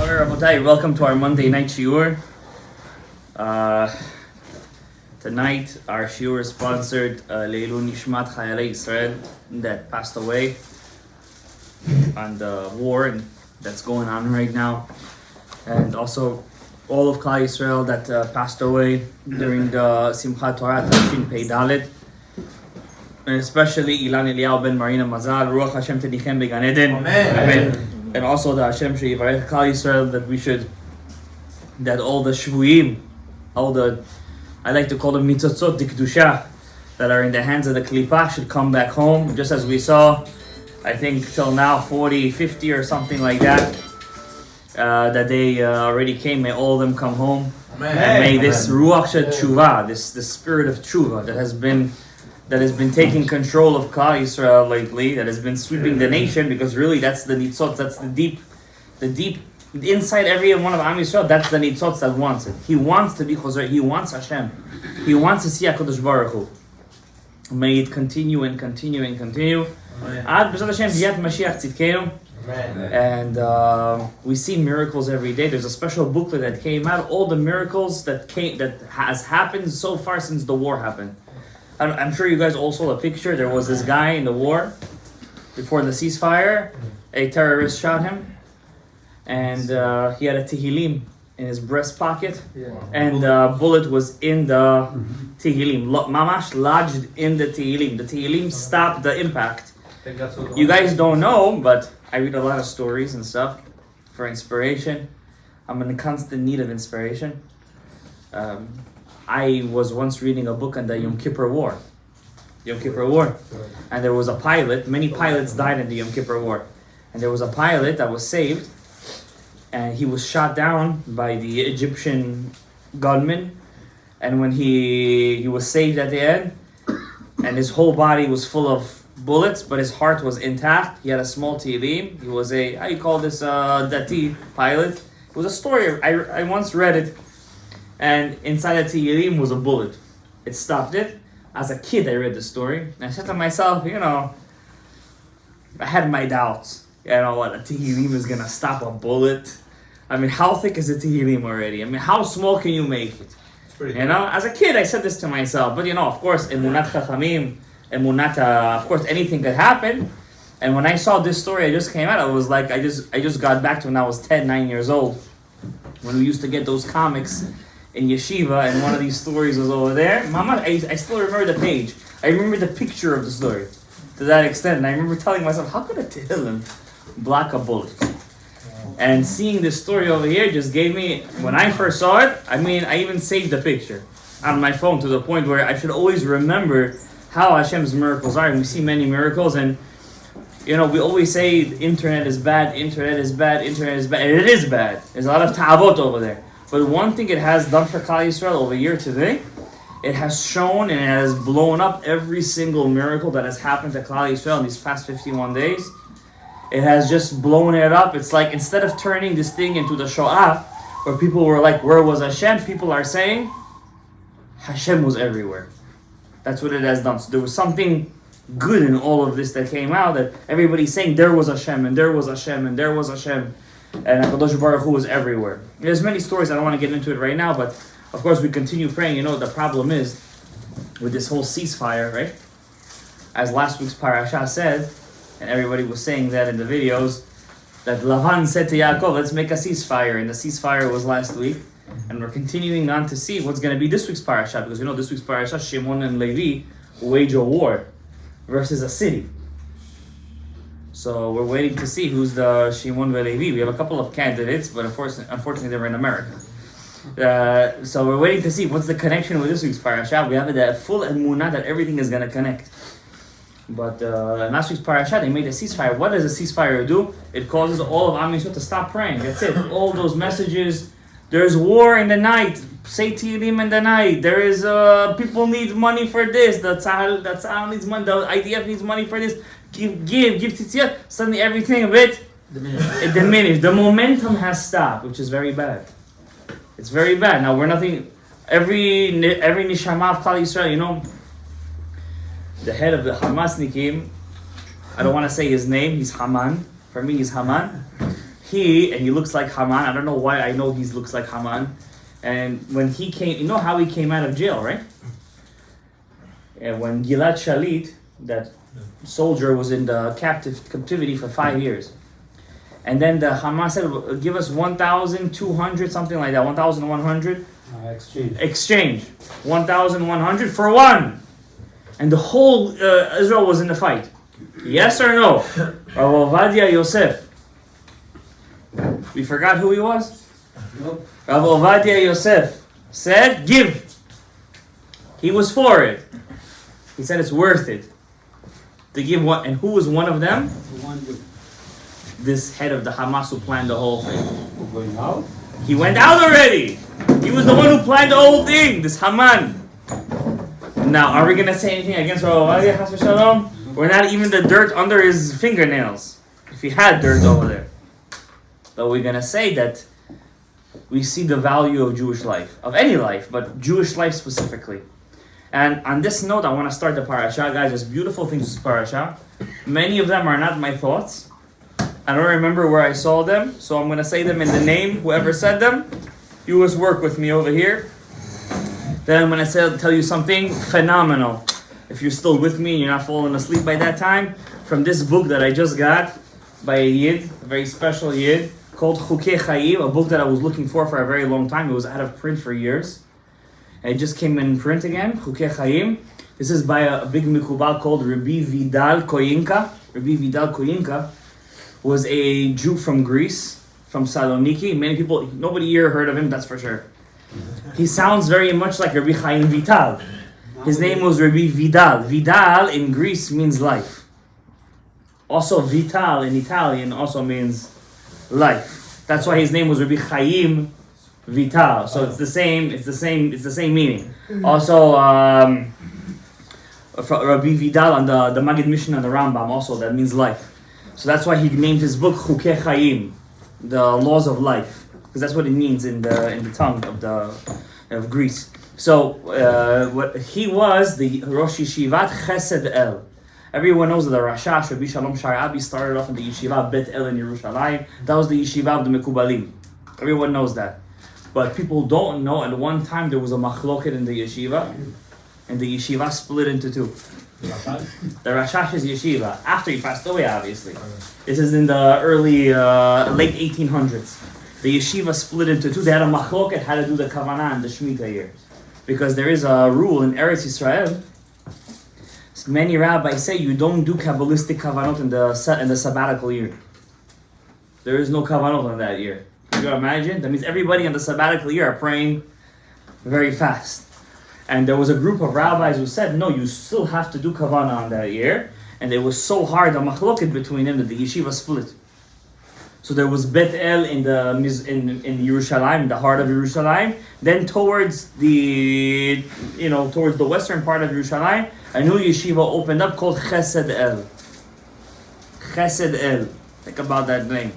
Rabotai, welcome to our Monday night shiur. Tonight, our shiur is sponsored Leilu Nishmat Chayalei Israel that passed away on the war that's going on right now, and also all of Klal Yisrael that passed away during the Simchat Torah Tafshin Pei Dalet, and especially Ilan Eliyahu ben Marina Mazal, Ruach Hashem Tenichem Began Eden. Amen. And also the Hashem Sheyivarech Klal Yisrael that all the Shvuim, I like to call them Mitzotzot Dikdusha, that are in the hands of the Klipah should come back home, just as we saw, I think till now 40, 50 or something like that, that they already came. May all of them come home. Amen. And may this Ruach Shel Tshuva, this spirit of Tshuva that has been taking control of Klal Yisrael lately, that has been sweeping the nation, because really that's the nitzot, that's the deep inside every one of Am Yisrael. That's the nitzot that wants it. He wants to be Choser. He wants Hashem. He wants to see HaKadosh Baruch Hu. May it continue and continue and continue. Ad B'ezrat Hashem B'yat Mashiach Tzidkenu. And we see miracles every day. There's a special booklet that came out, all the miracles that has happened so far since the war happened. I'm sure you guys all saw a picture. There was this guy in the war, before the ceasefire, a terrorist shot him, and he had a Tehillim in his breast pocket, and the bullet was in the Tehillim, mamash lodged in the Tehillim. The Tehillim stopped the impact. You guys don't know, but I read a lot of stories and stuff for inspiration. I'm in constant need of inspiration. I was once reading a book on the Yom Kippur War. And there was a pilot, many pilots died in the Yom Kippur War. And there was a pilot that was saved, and he was shot down by the Egyptian gunmen. And when he was saved at the end, and his whole body was full of bullets, but his heart was intact. He had a small Tehillim. He was a, how you call this, Dati pilot. It was a story, I once read it. And inside the Tehillim was a bullet. It stopped it. As a kid, I read the story. And I said to myself, I had my doubts. What, a Tehillim is going to stop a bullet? I mean, how thick is a Tehillim already? I mean, how small can you make it? It's pretty as a kid, I said this to myself. But, of course, Emunat Chachamim, of course, anything could happen. And when I saw this story, I just came out, I was like, I just got back to when I was 10, 9 years old. When we used to get those comics in yeshiva, and one of these stories was over there. Mama, I still remember the page. I remember the picture of the story to that extent. And I remember telling myself, how could a Tehillim block a bullet? And seeing this story over here just gave me, when I first saw it, I even saved the picture on my phone to the point where I should always remember how Hashem's miracles are. And we see many miracles, and we always say the internet is bad, and it is bad. There's a lot of ta'avot over there. But one thing it has done for Klal Yisrael over here today, it has shown and it has blown up every single miracle that has happened to Klal Yisrael in these past 51 days. It has just blown it up. It's like, instead of turning this thing into the Shoah, where people were like, where was Hashem? People are saying, Hashem was everywhere. That's what it has done. So there was something good in all of this that came out, that everybody's saying there was Hashem, and there was Hashem, and there was Hashem. And HaKadosh Baruch Hu was everywhere. There's many stories, I don't want to get into it right now, but of course we continue praying. The problem is, with this whole ceasefire, right? As last week's Parashat said, and everybody was saying that in the videos, that Lavan said to Yaakov, let's make a ceasefire, and the ceasefire was last week. And we're continuing on to see what's going to be this week's Parashat, because this week's Parashat, Shimon and Levi wage a war versus a city. So we're waiting to see who's the Shimon Levi. We have a couple of candidates, but unfortunately they're in America. So we're waiting to see what's the connection with this week's Parashat. We have that full emunah that everything is going to connect. But in last week's Parashat, they made a ceasefire. What does a ceasefire do? It causes all of Am Yisrael to stop praying. That's it. All those messages. There's war in the night. Say Tehillim in the night. There is people need money for this. The Tzahal needs money. The IDF needs money for this. Give tzitzit. Suddenly everything a bit diminished. The momentum has stopped, which is very bad. It's very bad. Now we're nothing. Every nishama of Klal Yisrael, the head of the Hamasnikim, I don't want to say his name. He's Haman. For me, he's Haman. he looks like Haman. I don't know why I know he looks like Haman. And when he came, you know how he came out of jail, right? And when Gilad Shalit, that soldier, was in the captivity for 5 years. And then the Hamas said, give us 1,200, something like that, 1,100. Exchange. 1,100 for one. And the whole Israel was in the fight. Yes or no? Rav Ovadia Yosef. We forgot who he was? No. Rav Ovadia Yosef said, give. He was for it. He said it's worth it to give one. And who was one of them? This head of the Hamas who planned the whole thing. Going out? He went out already. He was the one who planned the whole thing. This Haman. Now, are we gonna say anything against Rav Ovadia? Chas v'shalom? We're not even the dirt under his fingernails. If he had dirt over there. But we're gonna say that we see the value of Jewish life, of any life, but Jewish life specifically. And on this note, I want to start the Parashat, guys. There's beautiful things in this Parashat. Many of them are not my thoughts. I don't remember where I saw them, so I'm going to say them in the name. Whoever said them, you must work with me over here. Then I'm going to tell you something phenomenal. If you're still with me and you're not falling asleep by that time, from this book that I just got by a Yid, a very special Yid, called Chukei Chaim, a book that I was looking for a very long time. It was out of print for years. And it just came in print again, Chukei Chaim. This is by a big mikubal called Rabbi Vidal Koyinka. Rabbi Vidal Koyinka was a Jew from Greece, from Saloniki. Many people, nobody here heard of him, that's for sure. He sounds very much like Rabbi Chaim Vital. His name was Rabbi Vidal. Vidal in Greece means life. Also Vital in Italian also means life. That's why his name was Rabbi Chaim Vital. So it's the same meaning. Also Rabbi Vidal on the Magid Mishnah and the Rambam also, that means life. So that's why he named his book Chukei Chaim, the laws of life, because that's what it means in the tongue of Greece. So what he was, the Rosh Yeshivat Chesed El. Everyone knows that the Rashash, Rabbi Shalom Sharabi, started off in the Yeshiva Bet El in Yerushalayim. That was the Yeshiva of the Mekubalim. Everyone knows that. But people don't know, at one time there was a machloket in the Yeshiva, and the Yeshiva split into two. The Rashash's Yeshiva, after he passed away, obviously. This is in the early, late 1800s. The Yeshiva split into two. They had a machloket how to do the Kavanah in the Shemitah year. Because there is a rule in Eretz Yisrael. Many rabbis say you don't do Kabbalistic Kavanot in the sabbatical year. There is no Kavanot in that year. You can imagine? That means everybody in the sabbatical year are praying very fast. And there was a group of rabbis who said, no, you still have to do Kavanah on that year. And it was so hard, the machloket between them, that the yeshiva split. So there was Bet El in Yerushalayim, the heart of Yerushalayim. Then towards the western part of Yerushalayim, a new yeshiva opened up called Chesed El. Chesed El. Think about that name.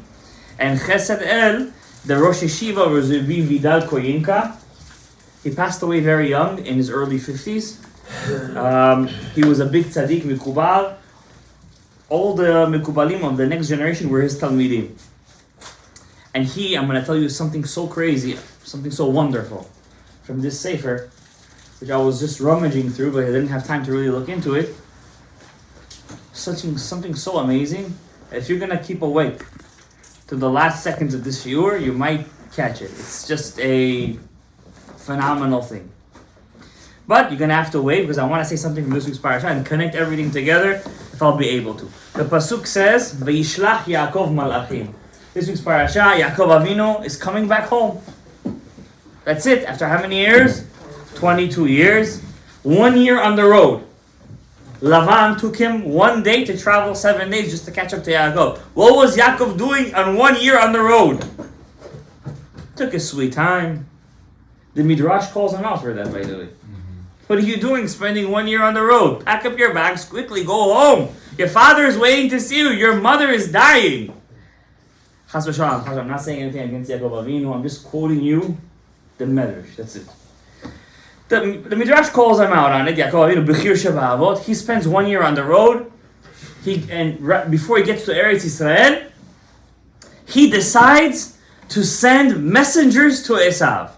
And Chesed El, the Rosh Yeshiva was Rabbi Vidal Koyinka. He passed away very young, in his early 50s. He was a big tzaddik, mikubal. All the mikubalim of the next generation were his talmidim. And I'm going to tell you something so crazy, something so wonderful from this sefer, which I was just rummaging through, but I didn't have time to really look into it. Something so amazing. If you're going to keep awake to the last seconds of this shiur, you might catch it. It's just a phenomenal thing. But you're going to have to wait, because I want to say something from this week's Parashat and connect everything together if I'll be able to. The Pasuk says, Vayishlach Yaakov Malachim. This week's Parashat, Yaakov Avinu is coming back home. That's it. After how many years? 22 years. 1 year on the road. Lavan took him 1 day to travel 7 days just to catch up to Yaakov. What was Yaakov doing on 1 year on the road? Took his sweet time. The Midrash calls him out for that, by the way. What are you doing spending 1 year on the road? Pack up your bags, quickly go home. Your father is waiting to see you. Your mother is dying. Chas v'shalom, I'm not saying anything against Yaakov Avinu. I'm just quoting you the Medrash. That's it. The Midrash calls him out on it. Yaakov Avinu, Bechir Shabbat. He spends 1 year on the road. Before he gets to Eretz Yisrael, he decides to send messengers to Esav.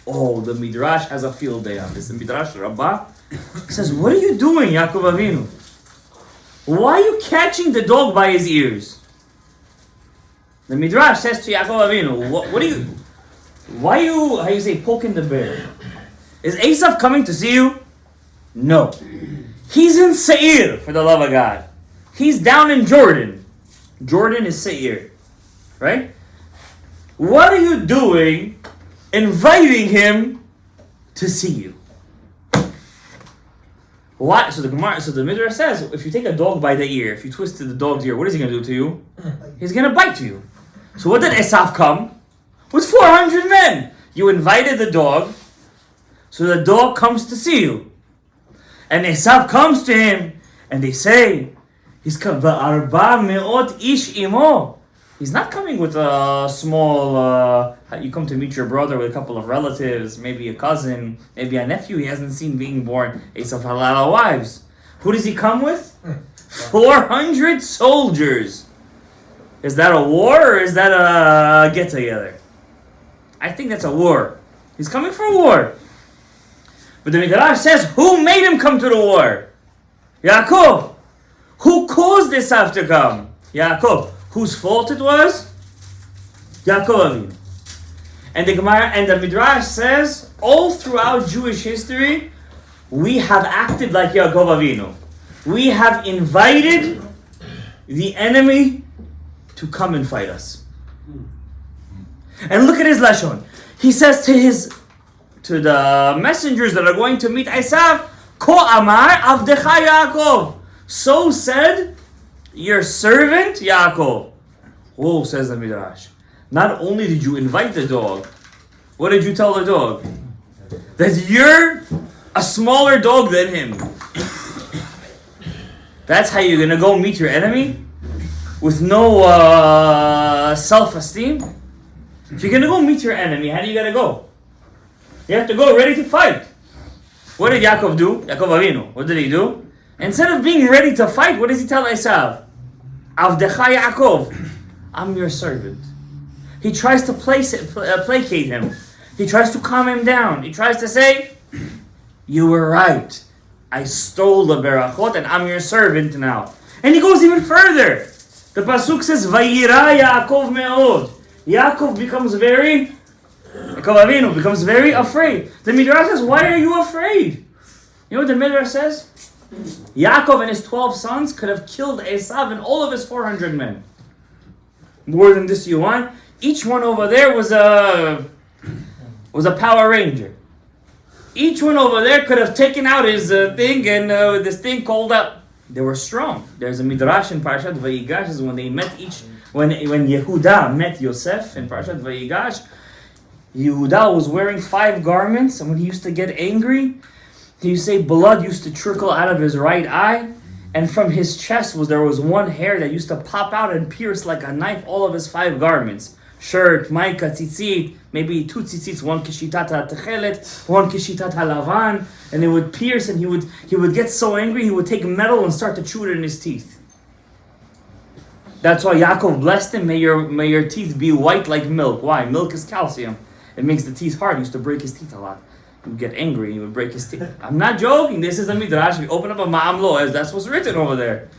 Oh, the Midrash has a field day on this. The Midrash Rabbah says, what are you doing, Yaakov Avinu? Why are you catching the dog by his ears? The Midrash says to Yaakov Avinu, what are you, why are you, how you say, poking the bear? Is Esav coming to see you? No. He's in Seir, for the love of God. He's down in Jordan. Jordan is Seir, right? What are you doing inviting him to see you? Why? So the Midrash says, if you take a dog by the ear, if you twisted the dog's ear, what is he going to do to you? He's going to bite you. So what did Esav come? With 400 men. You invited the dog, so the dog comes to see you. And Esav comes to him, and they say, he's come, V'arba me'ot ish imo. He's not coming with a small, you come to meet your brother with a couple of relatives, maybe a cousin, maybe a nephew he hasn't seen being born. Esav had a lot of wives. Who does he come with? 400 soldiers. Is that a war or is that a get-together? I think that's a war. He's coming for a war. But the Midrash says, who made him come to the war? Yaakov. Who caused Esav to come? Yaakov. Whose fault it was? Yaakov Avinu. And the Gemara and the Midrash says, all throughout Jewish history, we have acted like Yaakov Avinu. We have invited the enemy to come and fight us. And look at his lashon. He says to the messengers that are going to meet Esav, Ko amar avdecha Yaakov. So said your servant Yaakov. Oh, says the Midrash. Not only did you invite the dog, what did you tell the dog? That you're a smaller dog than him. That's how you're gonna go meet your enemy? With no self-esteem? If you're gonna go meet your enemy, how do you gotta go? You have to go ready to fight. What did Yaakov do? Yaakov Avinu. What did he do? Instead of being ready to fight, what does he tell Esav? Avdecha Yaakov. I'm your servant. He tries to placate him. He tries to calm him down. He tries to say, you were right. I stole the berachot and I'm your servant now. And he goes even further. The pasuk says, Vayira Yaakov me'od. Yaakov becomes Yaakov Avinu becomes very afraid. The Midrash says, why are you afraid? You know what the Midrash says? Yaakov and his 12 sons could have killed Esav and all of his 400 men. More than this you want? Each one over there was a Power Ranger. Each one over there could have taken out his thing and this thing called up. They were strong. There's a Midrash in Parashat Vayigash is when they met when Yehuda met Yosef in Parashat Vayigash. Yehuda was wearing 5 garments, and when he used to get angry, he used to say blood used to trickle out of his right eye, and from his chest there was one hair that used to pop out and pierce like a knife all of his 5 garments. Shirt, maika, tzitzit, maybe 2 tzitzits, one kishitat ha-techelet, one kishitat ha-lavan, and it would pierce, and he would get so angry he would take metal and start to chew it in his teeth. That's why Yaakov blessed him, may your teeth be white like milk. Why? Milk is calcium. It makes the teeth hard. He used to break his teeth a lot. He would get angry, he would break his teeth. I'm not joking, this is a Midrash. We open up a Ma'am Lo, as that's what's written over there.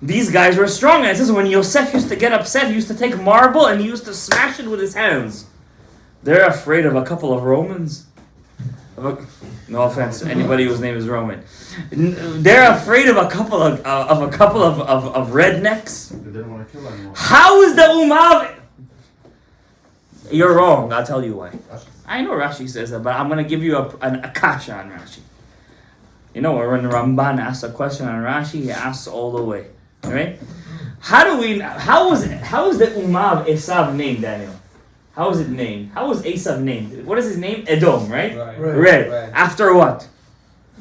These guys were strong, and it says when Yosef used to get upset, he used to take marble and he used to smash it with his hands. They're afraid of a couple of Romans. No offense, anybody whose name is Roman. They're afraid of a couple of rednecks. They didn't want to kill anyone. How is the Umav? You're wrong. I'll tell you why. I know Rashi says that, but I'm going to give you a kasha on Rashi. You know, when Ramban asks a question on Rashi, he asks all the way. Right? How is the Umav Esav named, Daniel? How is it named? How was Esav named? What is his name? Edom, right? Red. After what?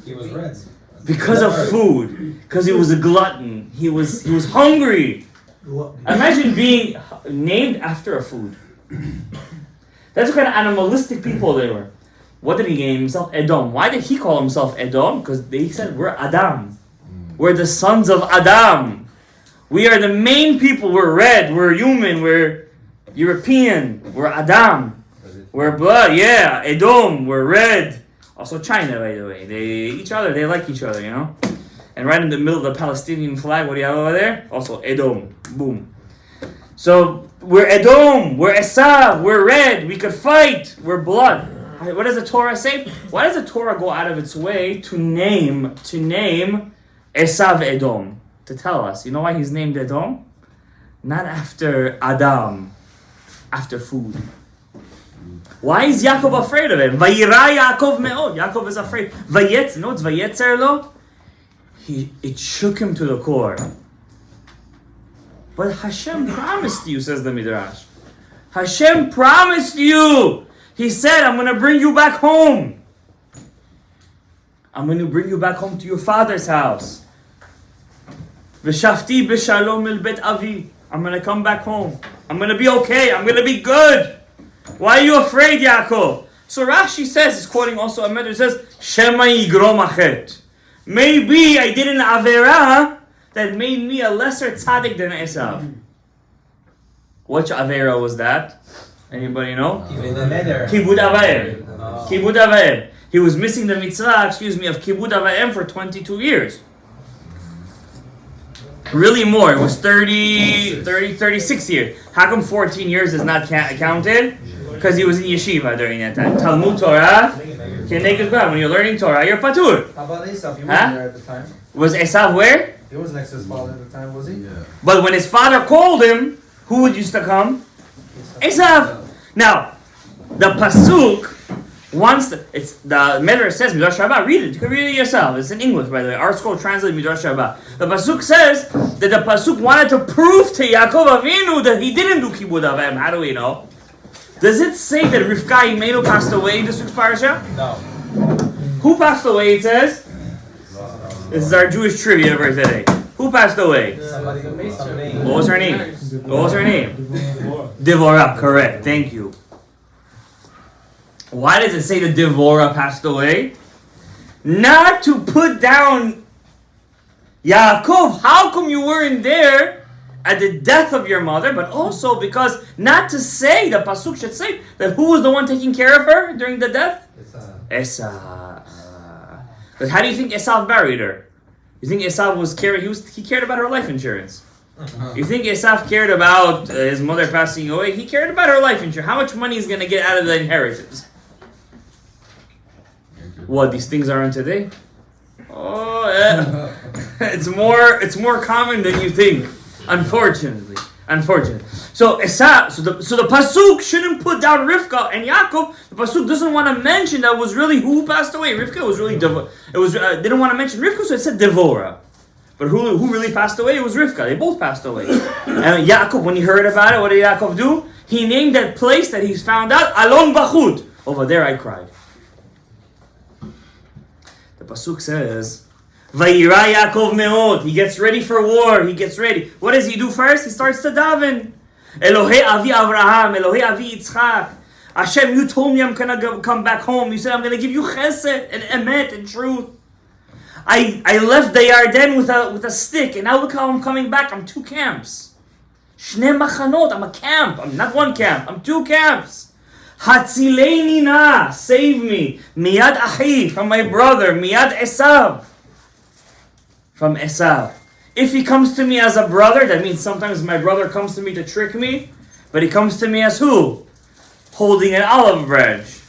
He was red. Because of food. Because he was a glutton. He was hungry. Imagine being named after a food. That's what kind of animalistic people they were. What did he name himself? Edom. Why did he call himself Edom? Because they said we're Adam. We're the sons of Adam. We are the main people. We're red. We're human. We're European. We're Adam. We're blood. Yeah, Edom. We're red. Also China, by the way. They like each other, you know? And right in the middle of the Palestinian flag, what do you have over there? Also Edom. Boom. So we're Edom. We're Esav. We're red. We could fight. We're blood. What does the Torah say? Why does the Torah go out of its way to name Esav Edom? To tell us. You know why he's named Edom? Not after Adam. After food. Why is Yaakov afraid of him? Vayira Yaakov me'od. Yaakov is afraid. Vayetz, you know what's Vayetzer lo? It shook him to the core. But Hashem promised you, says the Midrash. Hashem promised you. He said, I'm going to bring you back home. I'm going to bring you back home to your father's house. V'shafti b'shalom el bet avi. I'm going to come back home. I'm going to be okay. I'm going to be good. Why are you afraid, Yaakov? So Rashi says, he's quoting also a Medrash, says, Shema yigrom achet. Maybe I did an avera that made me a lesser tzaddik than Esav. Which avera was that? Anybody know? Kibud Avaim. Kibud Avaim. He was missing the mitzvah, of Kibud Avaim for 22 years. Really more. It was 36 years. How come 14 years is not counted? Because he was in yeshiva during that time. Talmud Torah. When you're learning Torah, you're patur. How about Esav? He wasn't there at the time. Was Esav where? He was next to his father at the time, was he? Yeah. But when his father called him, who would used to come? Esav. Now, the pasuk, once the Medrash says Midrash Rabbah, read it. You can read it yourself. It's in English, by the way. Our school translated Midrash Rabbah. The pasuk says that the pasuk wanted to prove to Yaakov Avinu that he didn't do Kibud Avim. How do we know? Does it say that Rivka Imenu passed away in this week's parasha? No. Who passed away? It says. This is our Jewish trivia for today. Who passed away? What was her name? What was her name? Devorah. Correct. Thank you. Why does it say that Devorah passed away? Not to put down Yaakov. How come you weren't there at the death of your mother? But also because not to say, the pasuk should say that who was the one taking care of her during the death? Esav. But how do you think Esav buried her? You think Esav was caring? He cared about her life insurance. You think Esav cared about his mother passing away? He cared about her life insurance. How much money is going to get out of the inheritance? What, these things aren't today? Oh, yeah. It's more common than you think. Unfortunately. So Esav, so the pasuk shouldn't put down Rivka and Yaakov. The pasuk doesn't want to mention that was really who passed away. Rivka was really didn't want to mention Rivka, so it said Devorah. But who really passed away? It was Rivka. They both passed away. And Yaakov, when he heard about it, what did Yaakov do? He named that place that he's found out Alon Bachut. Over there, I cried. The pasuk says, Vayira Yaakov me'od. He gets ready for war. He gets ready. What does he do first? He starts to daven. Elohei Avi Avraham. Elohei Avi Yitzchak. Hashem, you told me I'm going to come back home. You said I'm going to give you chesed and emet and truth. I left the Yarden with a stick, and now look how I'm coming back. I'm 2 camps. Shnei machanot. I'm a camp. I'm not 1 camp. I'm 2 camps. Hatzileini na. Save me. Miyad achi. From my brother. Miyad Esav. From Esav. If he comes to me as a brother, that means sometimes my brother comes to me to trick me, but he comes to me as who? Holding an olive branch.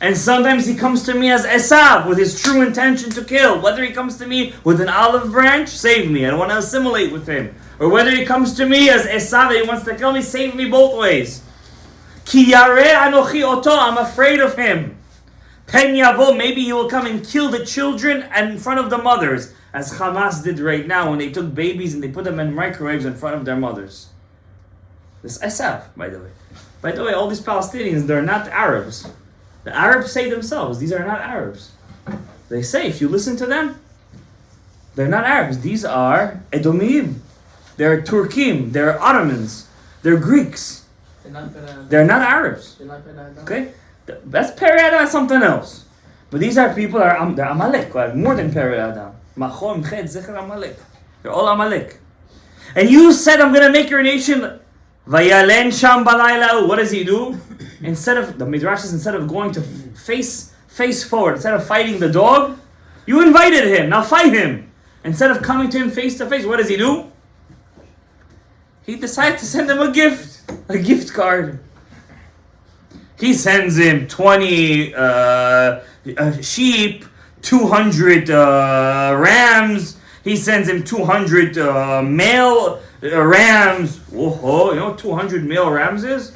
And sometimes he comes to me as Esav, with his true intention to kill. Whether he comes to me with an olive branch, save me. I don't want to assimilate with him. Or whether he comes to me as Esav, he wants to kill me, save me both ways. Ki yareh anochi oto, I'm afraid of him. Pen yavo, maybe he will come and kill the children in front of the mothers. As Hamas did right now when they took babies and they put them in microwaves in front of their mothers. This Esav, by the way. By the way, all these Palestinians, they're not Arabs. The Arabs say themselves, these are not Arabs. They say, if you listen to them, they're not Arabs. These are Edomim. They're Turkim. They're Ottomans. They're Greeks. They're not Arabs. Okay? That's Peri Adam, that's something else. But these are people, they're Amalek, more than Peri Adam. They're all Amalek. And you said, I'm going to make your nation Vayalen Sham Balayla. What does he do? Instead of going to face forward, instead of fighting the dog, you invited him. Now fight him. Instead of coming to him face to face, what does he do? He decides to send him a gift card. He sends him 20 sheep, 200 rams. He sends him 200 male rams. Whoa, you know what 200 male rams is?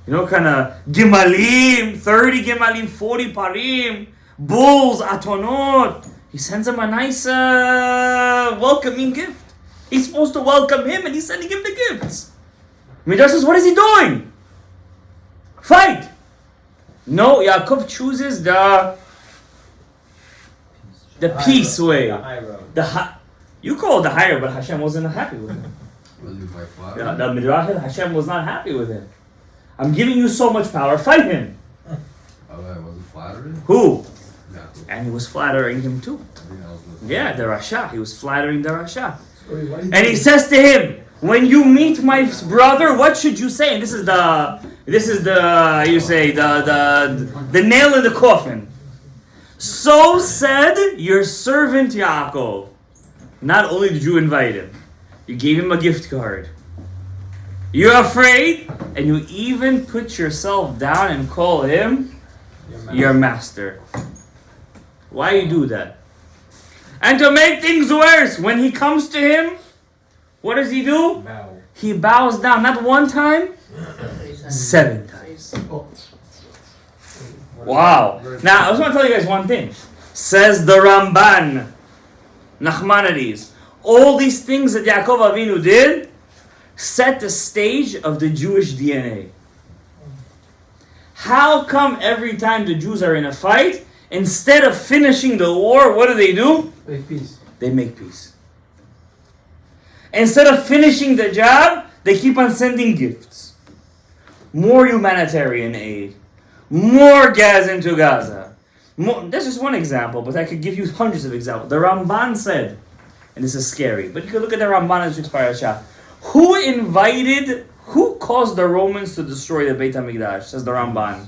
You know, kind of gimalim, 30 gimalim, 40 parim, bulls, atonot. He sends him a nice welcoming gift. He's supposed to welcome him, and he's sending him the gifts. Midrash says, what is he doing? Fight! No, Yaakov chooses the peace way. The high road. You call it the higher, but Hashem wasn't happy with him. Was he like flat? The Midrash, Hashem was not happy with him. I'm giving you so much power, fight him. Oh, that wasn't flattering? Who? Yeah. And he was flattering him too. Yeah, the Rasha. He was flattering the Rasha. And he says to him, when you meet my brother, what should you say? And this is the nail in the coffin. So said your servant Yaakov. Not only did you invite him, you gave him a gift card. You're afraid, and you even put yourself down and call him your master. Why you do that? And to make things worse, when he comes to him, what does he do? Bow. He bows down, not one time, 7 times. Wow. Now, I just want to tell you guys one thing. Says the Ramban, Nachmanides, all these things that Yaakov Avinu did set the stage of the Jewish DNA. How come every time the Jews are in a fight, instead of finishing the war, what do? Make peace. They make peace. Instead of finishing the job, they keep on sending gifts. More humanitarian aid. More gas into Gaza. That's just one example, but I could give you hundreds of examples. The Ramban said, and this is scary, but you can look at the Ramban in this week's Parashat. Who caused the Romans to destroy the Beit HaMikdash? Says the Ramban.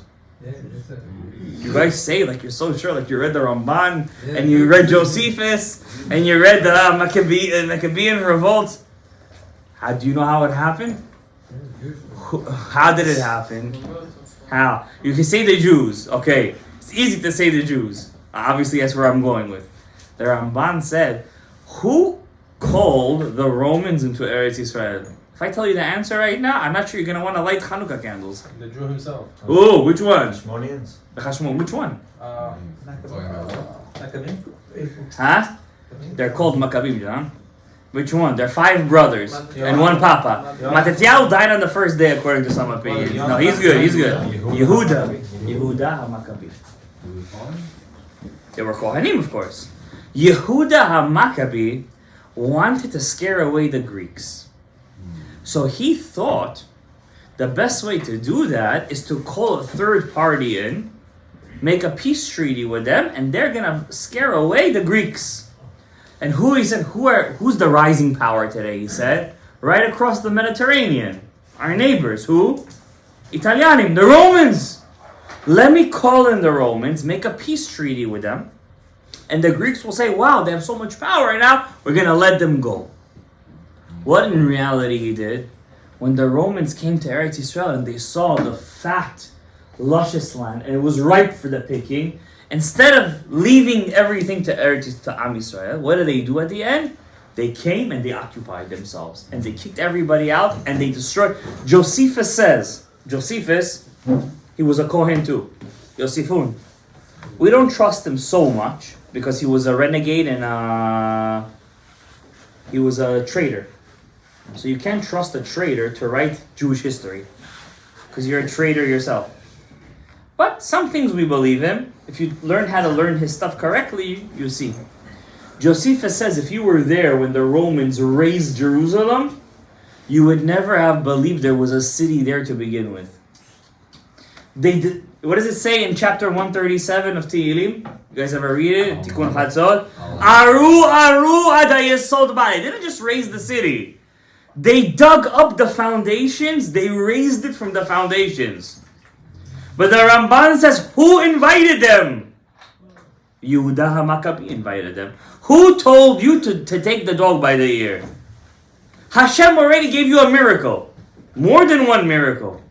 You guys say like you're so sure, like you read the Ramban, and you read Josephus, and you read the Maccabean revolt. How do you know how it happened? How did it happen? How? You can say the Jews. Okay, it's easy to say the Jews. Obviously, that's where I'm going with. The Ramban said, who called the Romans into Eretz Israel? If I tell you the answer right now, I'm not sure you're going to want to light Hanukkah candles. The Jew himself. Oh, which one? Shmonians. The Chashmon, which one? Maccabim? Huh? They're called Maccabim, John. Which one? They're 5 brothers and 1 papa. Mattatyahu died on the first day, according to some opinions. No, he's good. Yehuda HaMaccabim. They were Kohanim, of course. Yehuda HaMaccabi wanted to scare away the Greeks. So he thought the best way to do that is to call a third party in, make a peace treaty with them, and they're gonna scare away the Greeks. And he said, who's the rising power today? He said, right across the Mediterranean, our neighbors. Who? Italianim, the Romans. Let me call in the Romans, make a peace treaty with them, and the Greeks will say, wow, they have so much power right now, we're gonna let them go. What in reality he did, when the Romans came to Eretz Israel and they saw the fat, luscious land, and it was ripe for the picking, instead of leaving everything to Am Israel, what did they do at the end? They came and they occupied themselves, and they kicked everybody out, and they destroyed. Josephus says, he was a Kohen too, Yosifun. We don't trust him so much, because he was a renegade and he was a traitor. So you can't trust a traitor to write Jewish history, because you're a traitor yourself. But some things we believe in. If you learn how to learn his stuff correctly, you see. Josephus says if you were there when the Romans razed Jerusalem, you would never have believed there was a city there to begin with. They did. What does it say in chapter 137 of Tehillim? You guys ever read it? Tikkun Chatzot. Aru ad hayesod ba. They didn't just raise the city. They dug up the foundations. They raised it from the foundations. But the Ramban says, who invited them? Yehuda HaMaccabi invited them. Who told you to take the dog by the ear? Hashem already gave you a miracle. More than one miracle.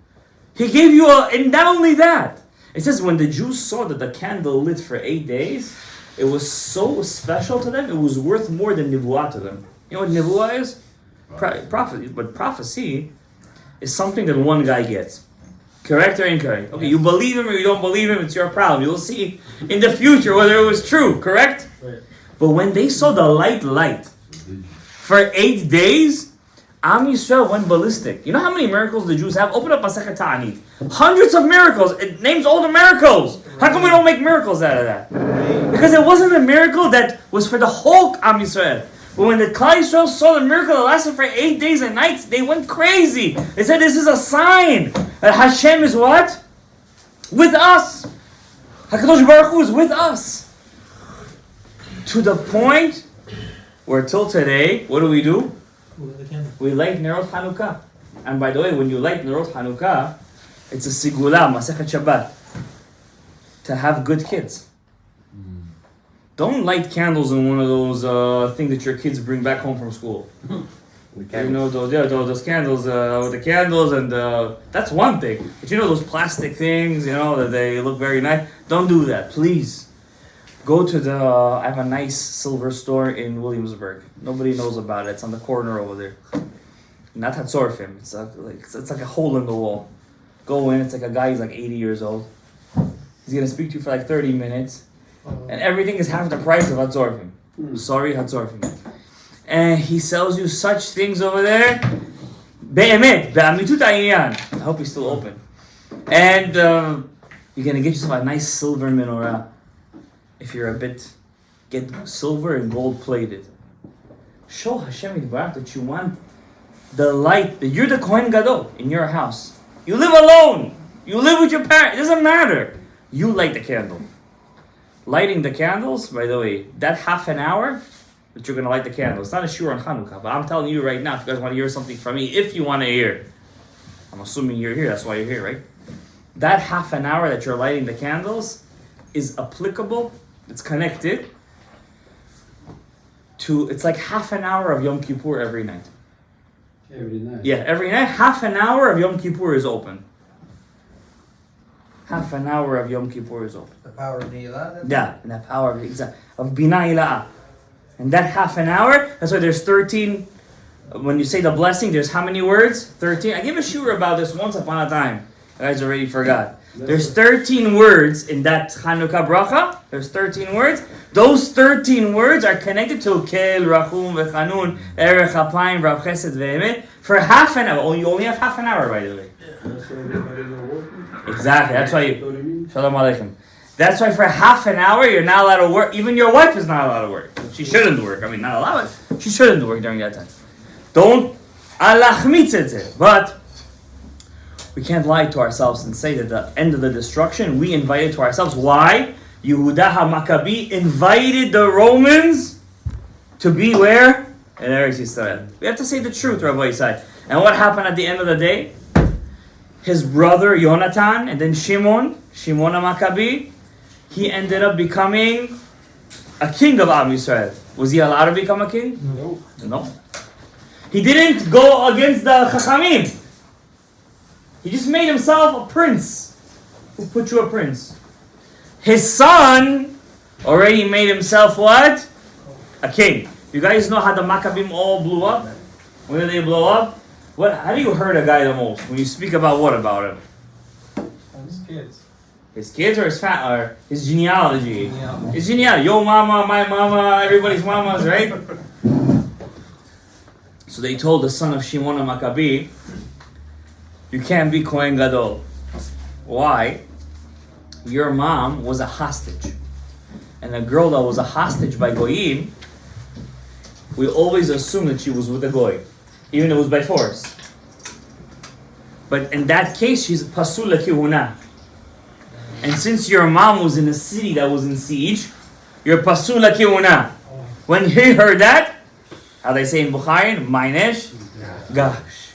He gave you and not only that. It says when the Jews saw that the candle lit for 8 days, it was so special to them, it was worth more than Nivuah to them. You know what Nivuah is? Prophecy. But prophecy is something that one guy gets. Correct or incorrect? Okay, you believe him or you don't believe him, it's your problem. You'll see in the future whether it was true, correct? Right. But when they saw the light for 8 days, Am Yisrael went ballistic. You know how many miracles the Jews have? Open up Masechet Ta'anit. Hundreds of miracles. It names all the miracles. How come we don't make miracles out of that? Because it wasn't a miracle that was for the whole Am Yisrael. But when the Klal Yisrael saw the miracle that lasted for 8 days and nights, they went crazy. They said this is a sign that Hashem is what? With us. HaKadosh Baruch Hu is with us. To the point where till today, what do? We light Nerot Hanukkah. And by the way, when you light Nerot Hanukkah, it's a sigula, Masechet Shabbat, to have good kids. Don't light candles in one of those things that your kids bring back home from school. You know, those candles, with the candles and that's one thing. But you know those plastic things, that they look very nice? Don't do that, please. Go to I have a nice silver store in Williamsburg. Nobody knows about it. It's on the corner over there. Not Hatzorfim. It's like a hole in the wall. Go in, it's like a guy, he's like 80 years old. He's going to speak to you for like 30 minutes. And everything is half the price of Hatzorfim. Sorry, Hatzorfim. And he sells you such things over there. Be'emet, be'amitut ha'inyan. I hope he's still open. And you're going to get yourself a nice silver menorah. If you're get silver and gold plated. Show Hashem Yitbarach that you want the light, that you're the Kohen Gadol in your house. You live alone. You live with your parents. It doesn't matter. You light the candle. Lighting the candles, by the way, that half an hour that you're going to light the candle. It's not a shiur on Hanukkah, but I'm telling you right now, if you guys want to hear something from me, if you want to hear. I'm assuming you're here, that's why you're here, right? That half an hour that you're lighting the candles is applicable. It's connected to, it's like half an hour of Yom Kippur every night. Every night? Yeah, every night, half an hour of Yom Kippur is open. Half an hour of Yom Kippur is open. The power of Ne'ilah? Yeah, and the power of Bina Ila'ah. And that half an hour, that's why there's 13, when you say the blessing, there's how many words? 13. I gave a shiur about this once upon a time. You guys already forgot. There's 13 words in that Chanukah bracha. There's 13 words. Those 13 words are connected to Kel, Rachum, Vechanun, Erech Hapayim, Rav Chesed, Ve'emet for half an hour. You only have half an hour, by the way. Exactly. That's why Shalom Aleichem. That's why for half an hour you're not allowed to work. Even your wife is not allowed to work. She shouldn't work. I mean, not allowed. She shouldn't work during that time. Don't alachmitz it. But we can't lie to ourselves and say that the end of the destruction, we invited to ourselves. Why? Yehuda HaMaccabi invited the Romans to be where? In Eretz Yisrael. We have to say the truth, Rabbi Yisai. And what happened at the end of the day? His brother Yonatan and then Shimon HaMaccabi, he ended up becoming a king of Am Yisrael. Was he allowed to become a king? No. He didn't go against the Chachamim. He just made himself a prince. Who put you a prince? His son already made himself what? A king. You guys know how the Maccabim all blew up? When did they blow up? How do you hurt a guy the most? When you speak about what about him? His kids. His kids or his genealogy? His genealogy. Your mama, my mama, everybody's mamas, right? So they told the son of Shimon HaMaccabi, you can't be Kohen Gadol. Why? Your mom was a hostage. And a girl that was a hostage by Goyim, we always assume that she was with a Goy. Even if it was by force. But in that case, she's pasul kihuna. And since your mom was in a city that was in siege, you're pasul kihuna. When he heard that, how they say in Bukhari, Mainesh, Gosh.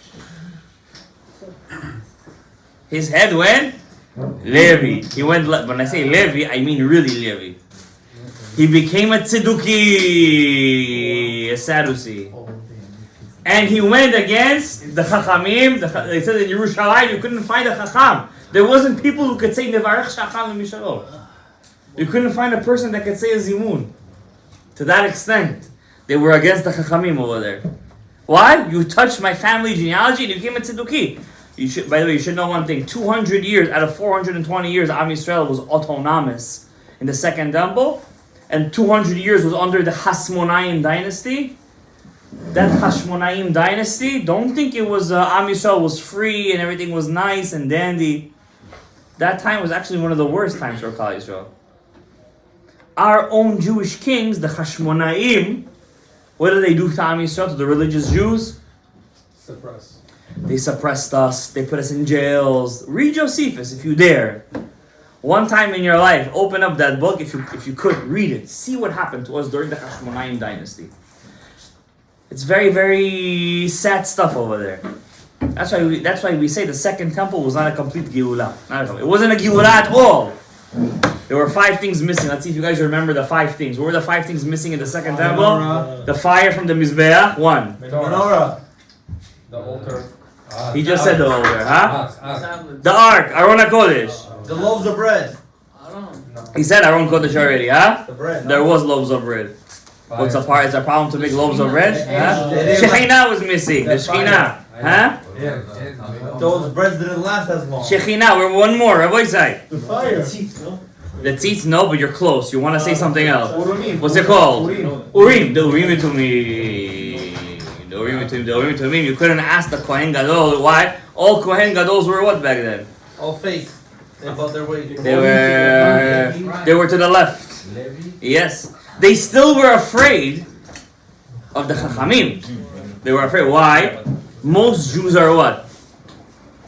His head went Levi. He went. When I say Levi, I mean really Levi. He became a Tzeduki, a Sadducee. And he went against the Chachamim. They said in Yerushalayim you couldn't find a Chacham. There wasn't people who could say Nevarech Shacham Mishalom. You couldn't find a person that could say a Zimun. To that extent, they were against the Chachamim over there. Why? You touched my family genealogy and you became a Tzeduki. By the way, you should know one thing. 200 years out of 420 years, Am Yisrael was autonomous in the Second Temple. And 200 years was under the Hashmonaim dynasty. That Hashmonaim dynasty, don't think it was Am Yisrael was free and everything was nice and dandy. That time was actually one of the worst times for Klal Yisrael. Our own Jewish kings, the Hashmonaim, what did they do to Am Yisrael, to the religious Jews? Suppress. They suppressed us. They put us in jails. Read Josephus if you dare. One time in your life, open up that book if you could, read it. See what happened to us during the Hashmonaim dynasty. It's very, very sad stuff over there. That's why we say the Second Temple was not a complete Geulah. It wasn't a Geulah at all. There were 5 things missing. Let's see if you guys remember the 5 things. What were the 5 things missing in the Second Temple? Menorah. The fire from the Mizbeach, 1. Menorah. The altar. He just said the altar, huh? Tablets. The Ark, Aron HaKodesh. The loaves of bread. I don't know. He said Aron Kodesh already, huh? The bread. There was loaves of bread. What's the part? It's a problem to make loaves of bread? Huh? Yeah. Shekhinah was missing. The Shekhinah. Huh? Those breads didn't last as long. Shekhinah. We're one more. Rabbi Isai. The fire. The tzitz, no, but you're close. You want to say something else. Urim. What's it called? Urim. Urim. The Urim to me. The Urim to me. You couldn't ask the Kohen Gadol. Why? All Kohen Gadols were what back then? All fake. They bought their way. They were to the left. Yes. They still were afraid of the Chachamim. They were afraid. Why? Most Jews are what?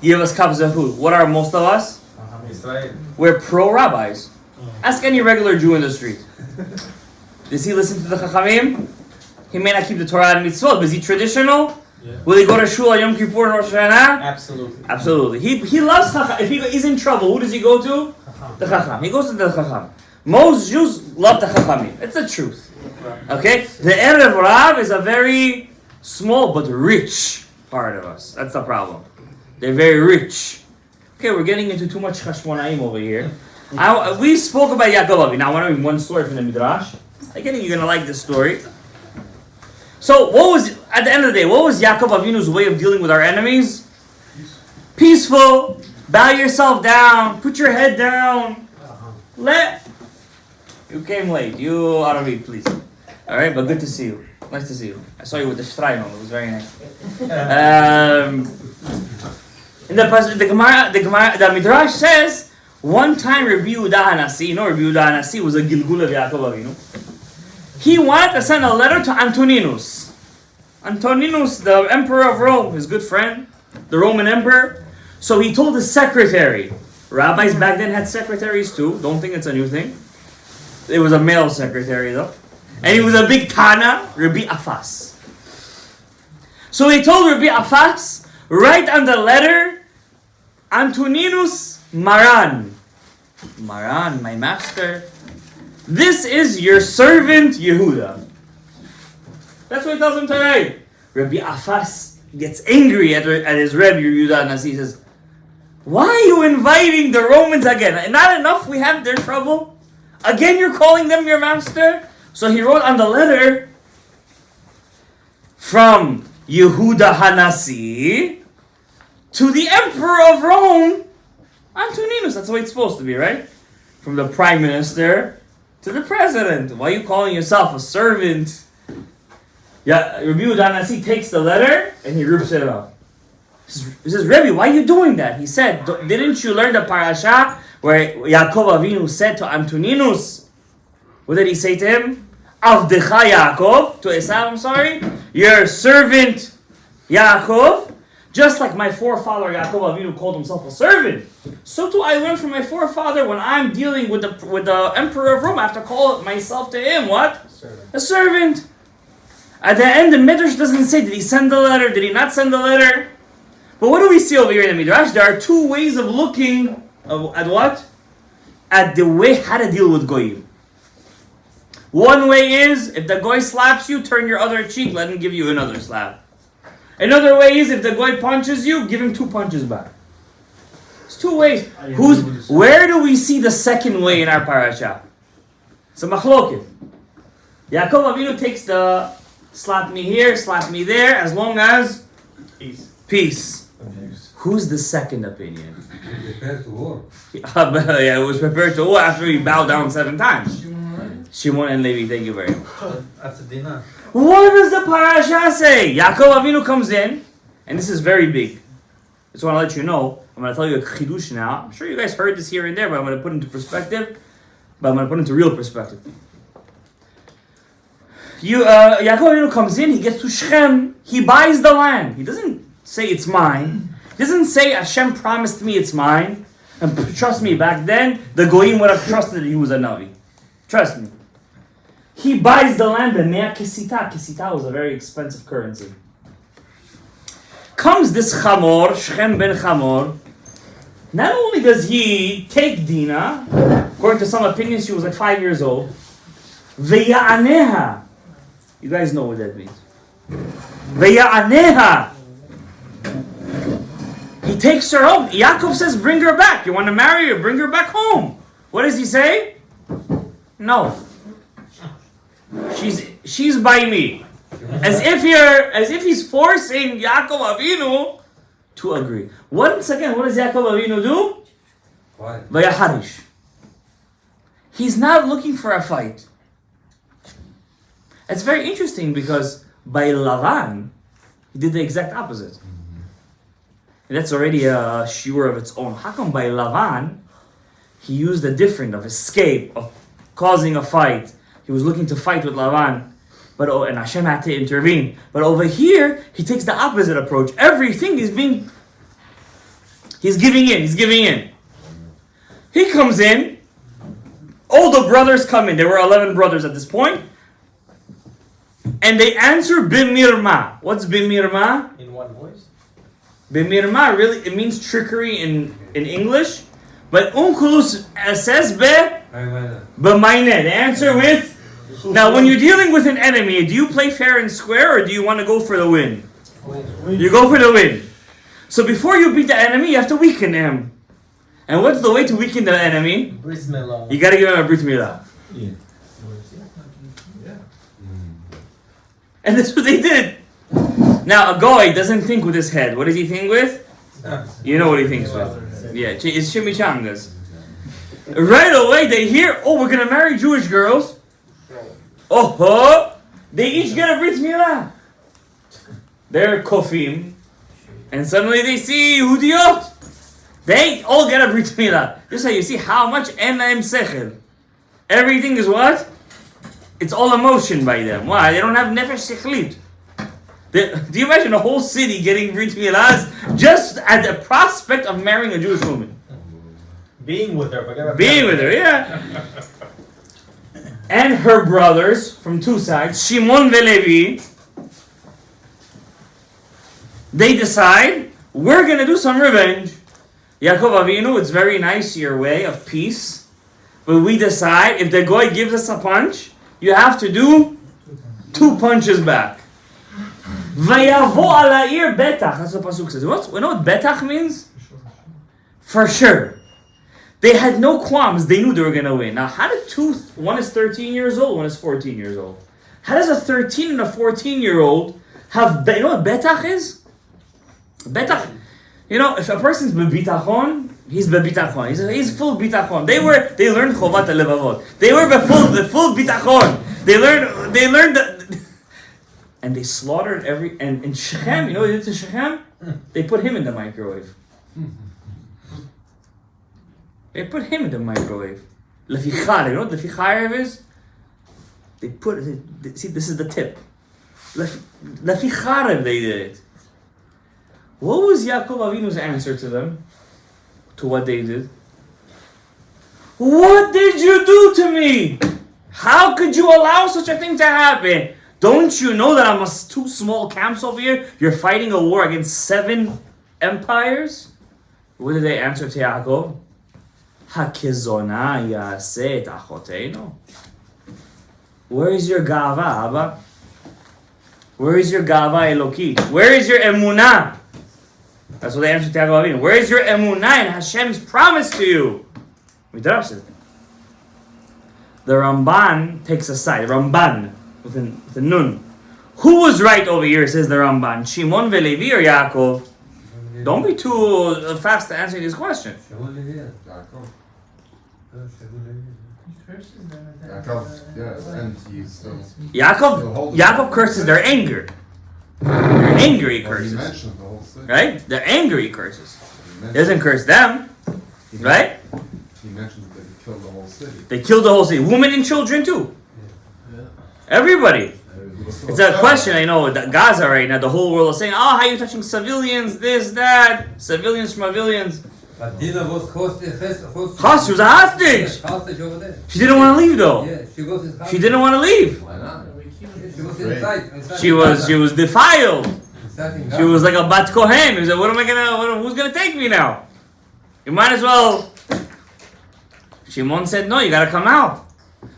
Give us cups of food. What are most of us? Israel. We're pro-rabbis. Ask any regular Jew in the street. Does he listen to the Chachamim? He may not keep the Torah and Mitzvot, but is he traditional? Yeah. Will he go to Shul on Yom Kippur and Rosh Hashanah? Absolutely. Absolutely. He loves Chacham. If he's in trouble, who does he go to? The Chacham. He goes to the Chacham. Most Jews love the Chachamim. It's the truth. Okay? The Erev Rav is a very small but rich part of us. That's the problem. They're very rich. Okay, we're getting into too much Hashmonaim over here. We spoke about Yaakov Avinu. Now I want to read one story from the Midrash. Again, you're going to like this story. So, at the end of the day, what was Yaakov Avinu's way of dealing with our enemies? Peaceful. Bow yourself down. Put your head down. You came late. You Arabic, please. Alright, but good to see you. Nice to see you. I saw you with the shtreimel. It was very nice. In the Gemara, the Midrash says, one time Rabbi Yehuda Hanasi, Rabbi Yehuda Hanasi was a Gilgul of Yaakov Avinu. He wanted to send a letter to Antoninus. Antoninus, the emperor of Rome, his good friend, the Roman emperor. So he told his secretary. Rabbis back then had secretaries too. Don't think it's a new thing. It was a male secretary though. And he was a big Tana, Rabbi Afas. So he told Rabbi Afas, write on the letter, Antoninus Maran. Maran, my master. This is your servant Yehuda. That's what he tells him to write. Rabbi Afas gets angry at his Rebbe Yehuda and he says, why are you inviting the Romans again? Not enough we have their trouble? Again you're calling them your master? So he wrote on the letter, from Yehuda Hanasi to the Emperor of Rome, Antoninus. That's the way it's supposed to be, right? From the Prime Minister to the President. Why are you calling yourself a servant? Yeah, Rabbi Yehuda Hanasi takes the letter and he rips it off. He says, Rebbe, why are you doing that? He said, didn't you learn the Parashat where Yaakov Avinu said to Antoninus, what did he say to him? Avdecha Yaakov, to Esau, I'm sorry, your servant Yaakov, just like my forefather Yaakov Avinu called himself a servant, so too I learned from my forefather when I'm dealing with the emperor of Rome, I have to call myself to him, what? Servant. A servant. At the end, the Midrash doesn't say, did he send the letter, did he not send the letter? But what do we see over here in the Midrash? There are two ways of looking at what? At the way how to deal with goyim. One way is, if the goy slaps you, turn your other cheek, let him give you another slap. Another way is, if the goy punches you, give him 2 punches back. It's 2 ways. Where do we see the second way in our parasha? It's a machloket. Yaakov Avinu takes the slap me here, slap me there, as long as peace. Who's the second opinion? Prepared to war. Yeah, it was prepared to war after he bowed down 7 times. Shimon and Levi, thank you very much. After dinner. What does the parasha say? Yaakov Avinu comes in, and this is very big. Just want to let you know. I'm going to tell you a chidush now. I'm sure you guys heard this here and there, but I'm going to put it into perspective. But I'm going to put it into real perspective. Yaakov Avinu comes in, he gets to Shechem, he buys the land. He doesn't say it's mine. He doesn't say Hashem promised me it's mine. And trust me, back then, the Goyim would have trusted that he was a Navi. Trust me. He buys the land, the Mea Kesita. Kesita was a very expensive currency. Comes this Chamor, Shechem ben Chamor. Not only does he take Dinah, according to some opinions, she was like 5 years old. Veya'aneha. You guys know what that means. Veya'aneha. He takes her home. Yaakov says, bring her back. You want to marry her? Bring her back home. What does he say? No. She's by me. As if he's forcing Yaakov Avinu to agree. Once again, what does Yaakov Avinu do? Vayaharish. He's not looking for a fight. It's very interesting because by Lavan, he did the exact opposite. And that's already a shiur of its own. How come by Lavan, he used a different of escape, of causing a fight? He was looking to fight with Lavan, and Hashem had to intervene. But over here, he takes the opposite approach. Everything he's giving in. He comes in, all the brothers come in. There were 11 brothers at this point. And they answer Bimirma. What's Bimirma? In one voice? Bimirma, really, it means trickery in English. But Unkulus says B'maine. They answer with... Now, when you're dealing with an enemy, do you play fair and square or do you want to go for the win? You go for the win. So before you beat the enemy, you have to weaken him. And what's the way to weaken the enemy? Bris Milah. You got to give him a Brit Milah. Yeah. And that's what they did. Now, a guy doesn't think with his head. What does he think with? You know what he thinks with. Yeah, it's chimichangas. Right away, they hear, oh, we're going to marry Jewish girls. Oh, they each get a Brit Milah. They're kofim. And suddenly they see Yehudiot. They all get a Brit Milah. Just so you see how much en lahem sechel. Everything is what? It's all emotion by them. Why? They don't have nefesh sechlit. Do you imagine a whole city getting Brit Milahs just at the prospect of marrying a Jewish woman? Being with her. Forget about Being with her, yeah. And her brothers from 2 sides, Shimon and Levi, they decide, we're going to do some revenge. Yaakov Avinu, it's very nice your way of peace, but we decide, if the goy gives us a punch, you have to do 2 punches back. Vayavo ala'ir betach. That's what Pasuk says. You know what betach means? For sure. They had no qualms. They knew they were going to win. Now, how did one is 13 years old, one is 14 years old. How does a 13 and a 14-year-old have, you know what betach is? Betach. You know, if a person's bebitachon, he's bebitachon. He's full bitachon. They learned chovat levavot. They were the full bitachon. They learned that, and they slaughtered and in Shechem, you know what they did to Shechem? They put him in the microwave. They put him in the microwave. Lefichar, you know what lefichar is? See, this is the tip. Lefichar, they did it. What was Yaakov Avinu's answer to them? To what they did? What did you do to me? How could you allow such a thing to happen? Don't you know that I'm two small camps over here? You're fighting a war against 7 empires? What did they answer to Yaakov? Hakizona yaseh et achoteinu. Where is your gava, Abba? Where is your gava Eloki? Where is your emunah? That's what they answered to Yaakov. Where is your emunah and Hashem's promise to you? Midrash says. The Ramban takes a side. Ramban with a nun. Who was right over here? Says the Ramban. Shimon veLevi or Yaakov? Don't be too fast to answer this question. Yaakov curses their anger. They're angry he curses. Right? They're angry he curses. He doesn't curse them. Right? He mentions that he killed the whole city. They killed the whole city. Women and children too. Everybody. It's a question, I know, that Gaza right now, the whole world is saying, how are you touching civilians, this, that, civilians, schmavilians. But Dina was hostage. She was a hostage. Hostage over there. She didn't want to leave though. Yeah, she was in She didn't want to leave. Why not? She was inside. She was defiled. Inside She was like a bat kohen. He was like, who's gonna take me now? You might as well. Shimon said, no, you gotta come out.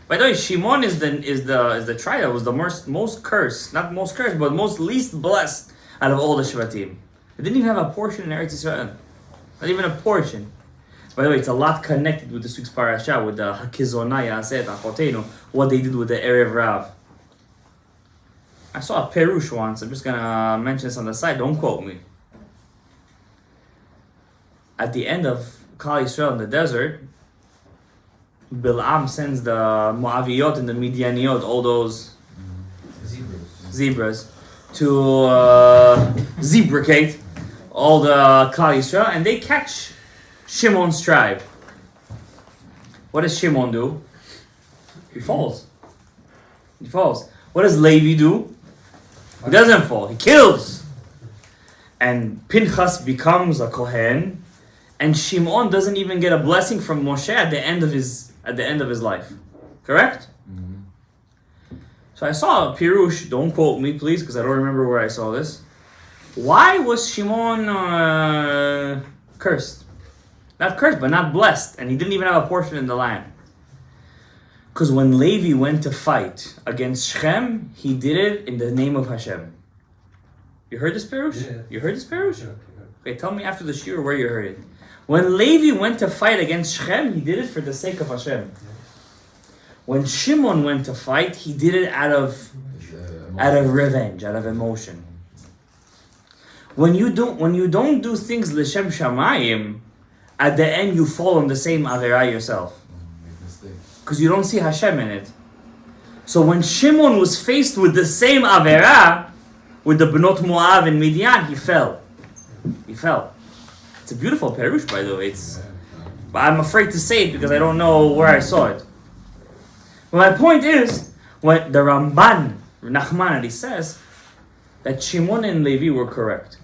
By the way, Shimon is the tribe that was the most cursed, not most cursed, but most least blessed out of all the Shvatim. It didn't even have a portion in Eretz Yisrael. Not even a portion. By the way, it's a lot connected with this week's Parashat, with the Hakizona yaseh et achoteinu, what they did with the Erev Rav. I saw a Perush once, I'm just gonna mention this on the side, don't quote me. At the end of Klal Yisrael in the desert, Bil'am sends the Moaviyot and the Midianiyot, all those zebras, to zebricate all the Klal Yisrael, and they catch Shimon's tribe. What does Shimon do? He falls. He falls. What does Levi do? He doesn't fall. He kills. And Pinchas becomes a Kohen, and Shimon doesn't even get a blessing from Moshe at the end of his life. Correct? Mm-hmm. So I saw a Pirush, don't quote me please, because I don't remember where I saw this. Why was Shimon cursed? Not cursed, but not blessed, and he didn't even have a portion in the land. Because when Levi went to fight against Shechem, he did it in the name of Hashem. You heard this Pirush? Yeah. You heard this Pirush? Yeah. Okay, tell me after the shiur where you heard it. When Levi went to fight against Shechem, he did it for the sake of Hashem. When Shimon went to fight, he did it out of revenge, out of emotion. When you don't do things l'shem shamayim, at the end you fall on the same avera yourself. Because you don't see Hashem in it. So when Shimon was faced with the same avera, with the Bnot Moav and Midian, he fell. He fell. It's a beautiful perush, by the way. But I'm afraid to say it because I don't know where I saw it. But my point is, when the Ramban, Nachmanides, says that Shimon and Levi were correct.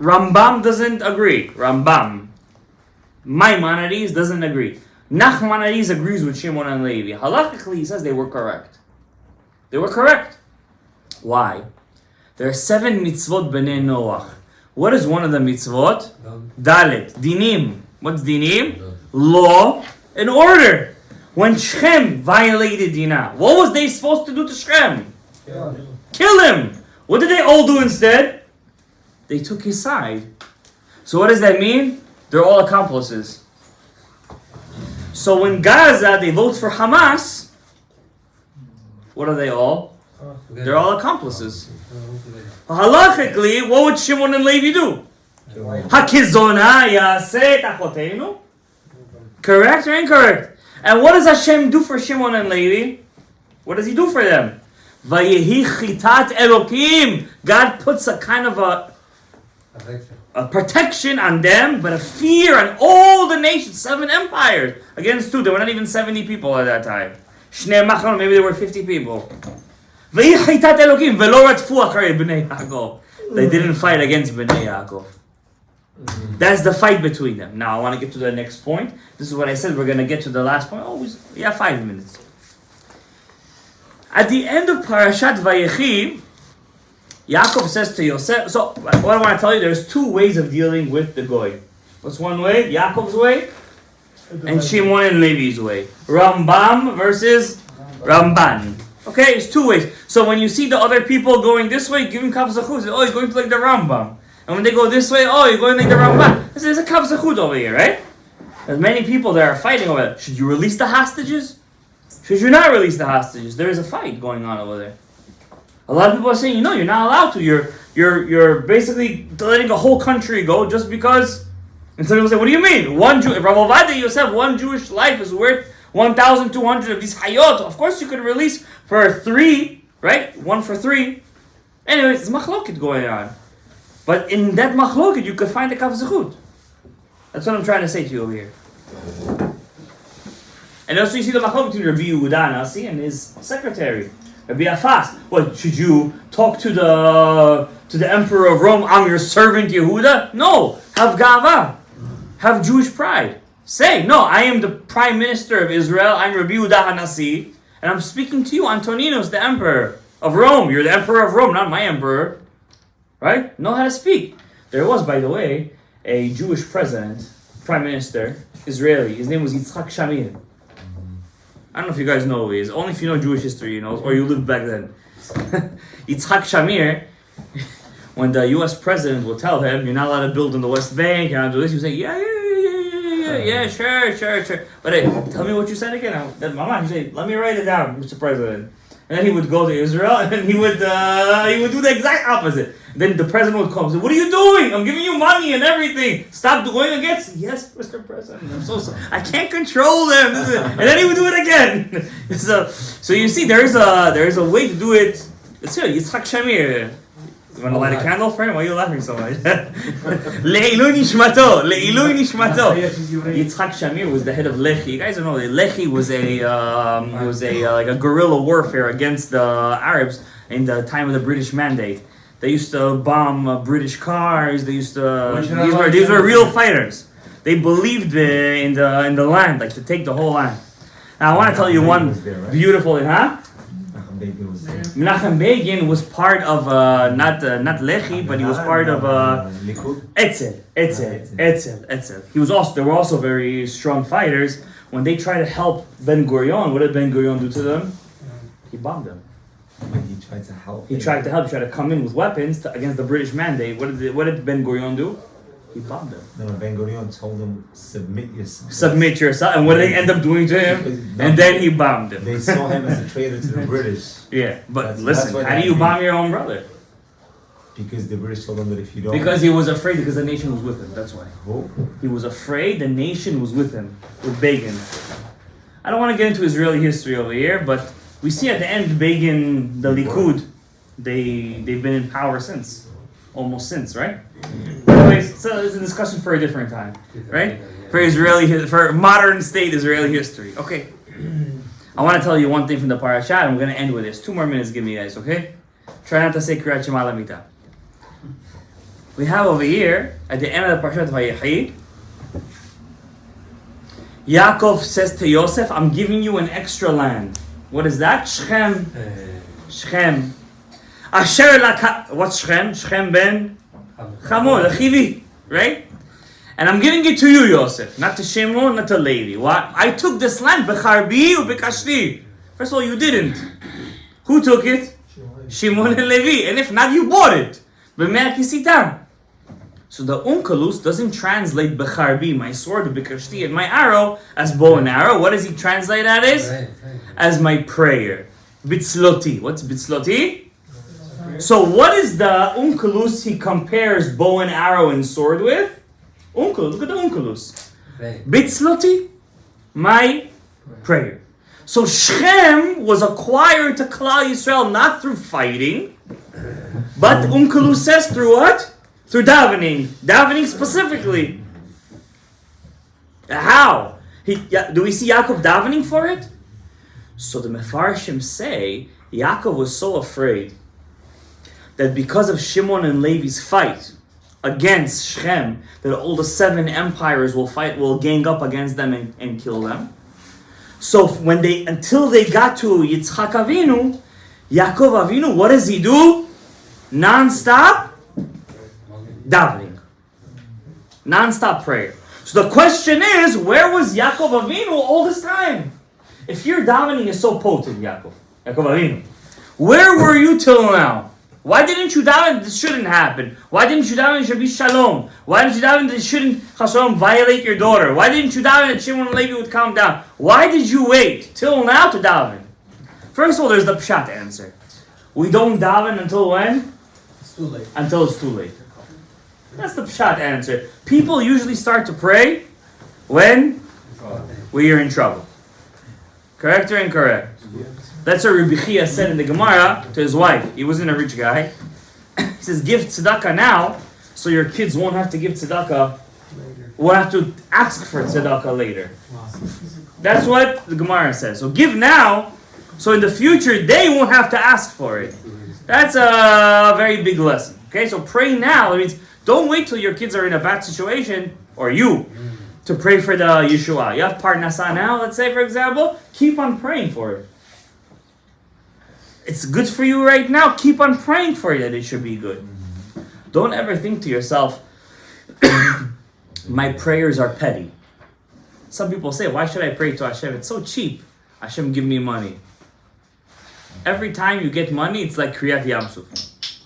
Rambam doesn't agree. Rambam. Maimonides doesn't agree. Nachmanides agrees with Shimon and Levi. Halachically, he says they were correct. They were correct. Why? There are 7 mitzvot b'nei Noach. What is one of the mitzvot? Dalet. Dinim. What's dinim? Law and order. When Shechem violated Dinah, what was they supposed to do to Shechem? Kill him. What did they all do instead? They took his side. So what does that mean? They're all accomplices. So when Gaza, they vote for Hamas, what are they all? They're all accomplices. Halachically, what would Shimon and Levi do? Hakizona yaseh et achoteinu. Correct or incorrect? And what does Hashem do for Shimon and Levi? What does he do for them? Vayehi chitat Elokim. God puts a kind of a protection on them, but a fear on all the nations, 7 empires against 2. There were not even 70 people at that time. Shnei Machon, maybe there were 50 people. Vayehi chitat Elokim velo ratfu acharei bnei Yaakov. They didn't fight against bnei Yaakov. That's the fight between them. Now I want to get to the next point. This is what I said. We're going to get to the last point. We have 5 minutes. At the end of Parashat Vayechi, Yaakov says to Yosef, so what I want to tell you, there's two ways of dealing with the goy. What's one way? Yaakov's way, and Shimon and Levi's way. Rambam versus Ramban. Okay, it's two ways. So when you see the other people going this way, give him kav zechut. Oh, he's going to like the Rambam. And when they go this way, oh, you're going like the Ramban. There's a kav zechut over here, right? There's many people that are fighting over it. Should you release the hostages? Should you not release the hostages? There is a fight going on over there. A lot of people are saying, you're not allowed to. You're basically letting a whole country go just because. And some people say, what do you mean? If Rav Ovadia Yosef, one Jewish life is worth 1,200 of these hayot. Of course you could release for 3, right? 1 for 3. Anyways, it's machloket going on. But in that machloket, you could find the kav zechut. That's what I'm trying to say to you over here. And also you see the machloket between Rabbi Yehuda Nasi and his secretary, Rabbi Afas. What, should you talk to the emperor of Rome, I'm your servant Yehuda? No, have gava. Have Jewish pride. Say, no, I am the prime minister of Israel, I'm Rabbi Yehuda HaNasi, and I'm speaking to you, Antoninos, the emperor of Rome. You're the emperor of Rome, not my emperor. Right? Know how to speak. There was, by the way, a Jewish president, prime minister, Israeli. His name was Yitzhak Shamir. I don't know if you guys know who he is. Only if you know Jewish history, or you lived back then. Yitzhak Shamir, when the US president will tell him, you're not allowed to build in the West Bank, you're not allowed to do this, you say, yeah, sure. But hey, tell me what you said again. Mama, you say, let me write it down, Mr. President. And then he would go to Israel, and then he would do the exact opposite. Then the president would come and say, what are you doing? I'm giving you money and everything. Stop going against. Yes, Mr. President, I'm so sorry. I can't control them. And then he would do it again. So you see, there is a way to do it. It's here, Yitzhak Shamir. You want to light a candle for him? Why are you laughing so much? Le'ilui nishmato. Yitzhak Shamir was the head of Lehi. You guys don't know, Lehi was like a guerrilla warfare against the Arabs in the time of the British Mandate. They used to bomb British cars. They used to. These were real fighters. They believed in the land, like to take the whole land. Now I want to tell you one beautiful, Menachem Begin was part of not Lehi, but he was part of Etzel. They were also very strong fighters. When they tried to help Ben Gurion, what did Ben Gurion do to them? He bombed them. He tried to help. He tried to come in with weapons against the British mandate. What did Ben Gurion do? He bombed them. No, Ben Gurion told them, submit yourself. Submit yourself. And what did they end up doing to him? And then he bombed them. They saw him as a traitor to the British. Yeah, but listen, how do you bomb your own brother? Because the British told him that if you don't... Because he was afraid, because the nation was with him, that's why. Who? He was afraid the nation was with him, with Begin. I don't want to get into Israeli history over here, but we see at the end, Begin, the Likud, they've been in power since. Almost since, right? Anyways, so it's a discussion for a different time, right? For modern state Israeli history. Okay. I want to tell you one thing from the Parashat, and we're going to end with this. 2 more minutes, give me guys, okay? Try not to say Kriyat Shema Lamita. We have over here, at the end of the Parashat Vayechi, Yaakov says to Yosef, I'm giving you an extra land. What is that? Shechem. Shechem. Asher what's Shechem? Shechem ben Chamor, the Chivi, right? And I'm giving it to you, Yosef, not to Shimon, not to Levi. What? I took this land, Becharbi or Bekashti. First of all, you didn't. Who took it? Shimon and Levi. And if not, you bought it. B'mer kisitam. So the Onkelos doesn't translate Becharbi, my sword, Bekashti, and my arrow, as bow and arrow. What does he translate that as? As my prayer. Bitzloti. What's Bitzloti? So what is the Onkelos he compares bow and arrow and sword with? Onkelos, look at the Onkelos. Bitzloti, my prayer. So Shechem was acquired to Klal Yisrael not through fighting, but Onkelos says through what? Through davening. Davening specifically. How? Do we see Yaakov davening for it? So the Mefarshim say Yaakov was so afraid that because of Shimon and Levi's fight against Shechem, that all the 7 empires will gang up against them and kill them. So until they got to Yitzchak Avinu, Yaakov Avinu, what does he do? Non-stop davening. Non-stop prayer. So the question is, where was Yaakov Avinu all this time? If your davening is so potent, Yaakov Avinu, where were you till now? Why didn't you daven this shouldn't happen? Why didn't you daven it should be Shalom? Why didn't you daven that it shouldn't Shalom violate your daughter? Why didn't you daven that Shimon and Levi would calm down? Why did you wait till now to daven? First of all, there's the pshat answer. We don't daven until when? It's too late. Until it's too late. That's the pshat answer. People usually start to pray when we are in trouble. Correct or incorrect? That's what Rabbi Chia said in the Gemara to his wife. He wasn't a rich guy. He says, give tzedakah now, so your kids won't have to give tzedakah, won't have to ask for tzedakah later. That's what the Gemara says. So give now, so in the future they won't have to ask for it. That's a very big lesson. Okay, so pray now. It means don't wait till your kids are in a bad situation, or you, to pray for the Yeshua. You have Parnasah now, let's say, for example, keep on praying for it. It's good for you right now, keep on praying for it that it should be good. Don't ever think to yourself, my prayers are petty. Some people say, why should I pray to Hashem? It's so cheap. Hashem give me money. Every time you get money, it's like Kriyat Yamsuf.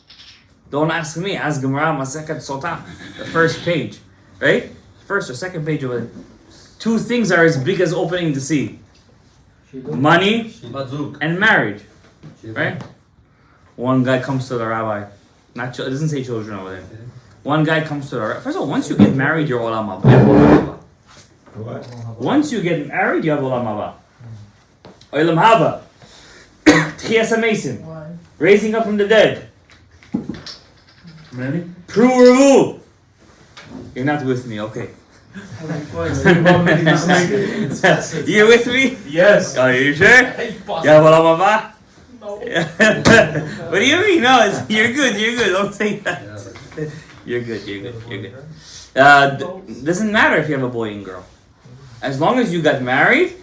Don't ask me, ask Gemara Masechet Sotah, the first page, right? First or second page of it. Two things are as big as opening the sea. Money and marriage. Right? One guy comes to the rabbi. It doesn't say children over there. One guy comes to the rabbi. First of all, once you get married, you're olam haba. What? Once you get married, you have olam haba. Olam haba. Tchias HaMesim. Raising up from the dead. Ready? Pru Revu. You're not with me, okay. You're with me? Yes. Are you sure? You have olam haba? What do you mean? No, you're good. Don't say that. You're good. Doesn't matter if you have a boy and girl. As long as you got married,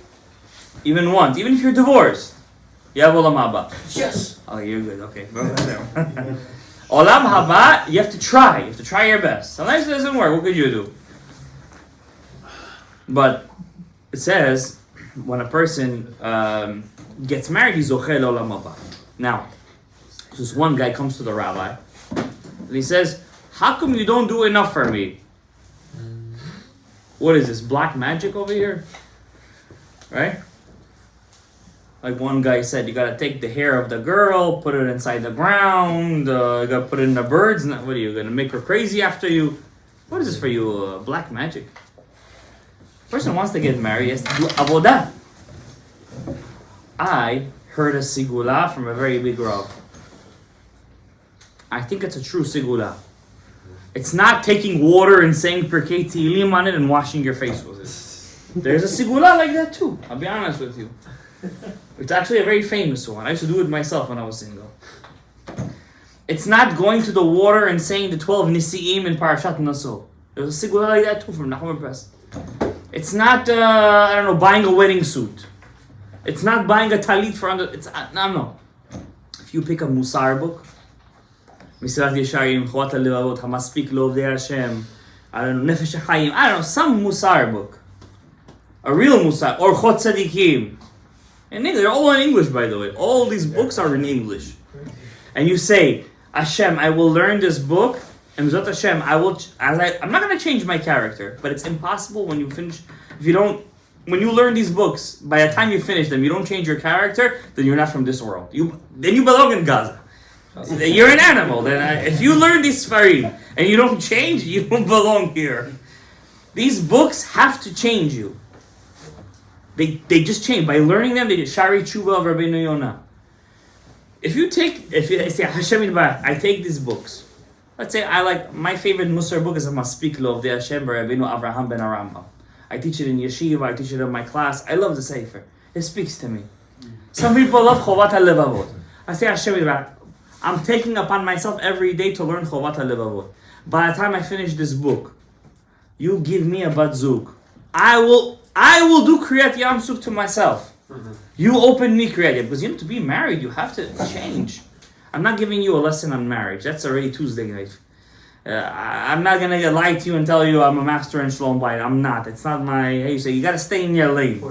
even once, even if you're divorced, you have olam haba. Yes. Oh, you're good. Okay. Olam haba, you have to try. You have to try your best. Sometimes it doesn't work. What could you do? But it says when a person gets married, he's zocheh olam haba. Now, this one guy comes to the rabbi and he says, "How come you don't do enough for me?" What is this, black magic over here? Right? Like one guy said, you gotta take the hair of the girl, put it inside the ground, you gotta put it in the birds. What are you gonna make her crazy after you? What is this for you, black magic? Person wants to get married, he has to do avodah. I heard a sigula from a very big rav. I think it's a true sigula. It's not taking water and saying Pirkei Tehillim on it and washing your face with it. There's a sigula like that too, I'll be honest with you. It's actually a very famous one. I used to do it myself when I was single. It's not going to the water and saying the 12 Nisi'im in Parashat Naso. There's a sigula like that too from Nahum Press. It's not, buying a wedding suit. It's not buying a talit for under. It's no. If you pick a Musar book, Misirat Yesharim, Chovat HaLevavot, Hamaspik Lovdei Hashem, Nefesh HaChaim, some Musar book, a real Musar, or Chot Tzadikim. And they're all in English, by the way. All these books are in English. And you say, Hashem, I will learn this book, and Zot Hashem, I'm not going to change my character, but it's impossible when you finish, when you learn these books, by the time you finish them, you don't change your character, then you're not from this world. Then you belong in Gaza. You're an animal. Then if you learn these Sfarim, and you don't change, you don't belong here. These books have to change you. They just change. By learning them, they did Shari Tshuva of Rabbeinu Yonah. If you say, Hashem Yitbarach, I take these books. Let's say my favorite Musar book is a Maspik Lo of the Hashem Rabbeinu Avraham ben Arambam. I teach it in yeshiva, I teach it in my class. I love the Sefer. It speaks to me. Some people love Chovat HaLevavot. I say, Hashem Yitbarach, I'm taking upon myself every day to learn Chovat HaLevavot. By the time I finish this book, you give me a bat zug. I will I will do Kriyat Yam Suf to myself. You open me Kriyat Yam. Because to be married, you have to change. I'm not giving you a lesson on marriage. That's already Tuesday night. I'm not gonna lie to you and tell you I'm a master in Shalom Bayit. I'm not. It's not my. How you say? You gotta stay in your lane.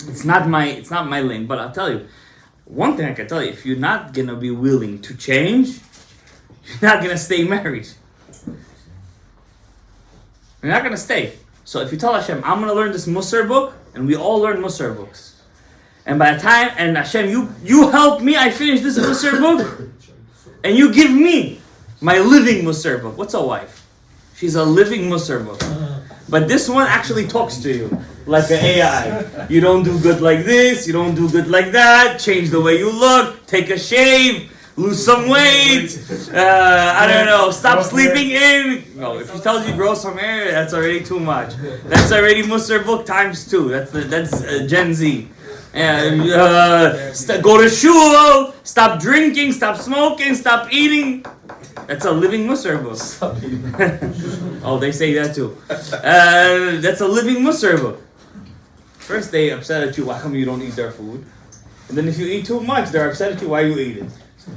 It's not my lane. But I'll tell you, one thing I can tell you: if you're not gonna be willing to change, you're not gonna stay married. You're not gonna stay. So if you tell Hashem, I'm gonna learn this Musar book, and we all learn Musar books, and by the time and Hashem, you help me, I finish this Musar book, and you give me my living Musar book. What's a wife? She's a living Musar book. But this one actually talks to you like an AI. You don't do good like this, you don't do good like that, change the way you look, take a shave, lose some weight, I don't know, stop sleeping in. No, if he tells you grow some hair, that's already too much. That's already Musar book times 2. That's Gen Z. Go to shul, stop drinking, stop smoking, stop eating. That's a living Musar book. Oh, they say that too. That's a living Musar book. First they upset at you, why come you don't eat their food? And then if you eat too much, they're upset at you, why you eat it?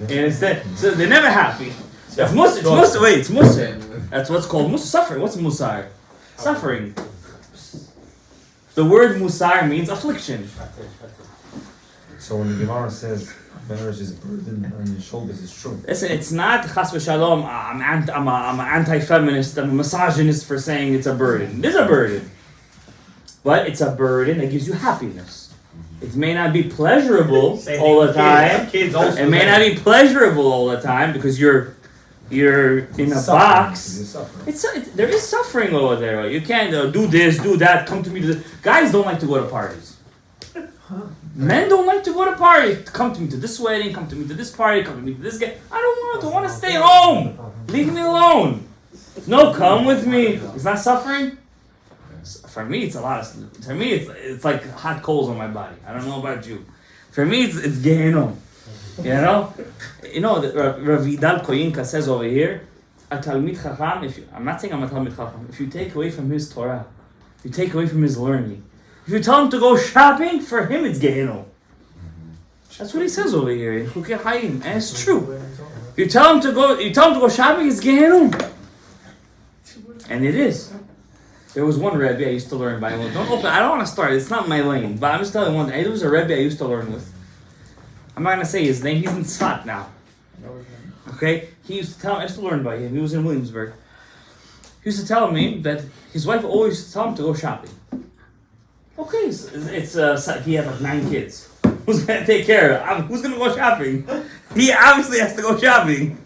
And so they're never happy. It's Musar. Wait, it's Musar. That's what's called Musar. Suffering. What's Musar? Suffering. The word Musar means affliction. So when the Gemara says marriage is a burden on your shoulders, it's true. Listen, it's not chas v'shalom. I'm an anti-feminist. I'm a misogynist for saying it's a burden. It is a burden, but it's a burden that gives you happiness. It may not be pleasurable all the time. It may not be pleasurable all the time because you're in a box. There is suffering over there. You can't do this, do that. Come to me. Guys don't like to go to parties. Men don't like to go to parties. Come to me to this wedding. Come to me to this party. Come to me to this guy. I don't want to. I want to stay home. Leave me alone. No, come with me. It's not suffering. For me, it's a lot of. For me, it's like hot coals on my body. I don't know about you. For me, it's Gehenom. You know, Rav Vidal Koyinka says over here, a Talmid Chacham. I'm not saying I'm a Talmid Chacham. If you take away from his Torah, if you take away from his learning, if you tell him to go shopping, for him it's Gehenom. That's what he says over here in Chukei Hayim, and it's true. You tell him to go shopping, it's Gehenom, and it is. There was one Rebbe I used to learn by. I don't want to start. It's not my lane, but I'm just telling you one thing. There was a Rebbe I used to learn with. I'm not gonna say his name. He's in Tzfat now. Okay, he used to tell me. I used to learn by him. He was in Williamsburg. He used to tell me that his wife always used to tell him to go shopping. Okay, he had like 9 kids. Who's gonna take care of it? Who's gonna go shopping? He obviously has to go shopping.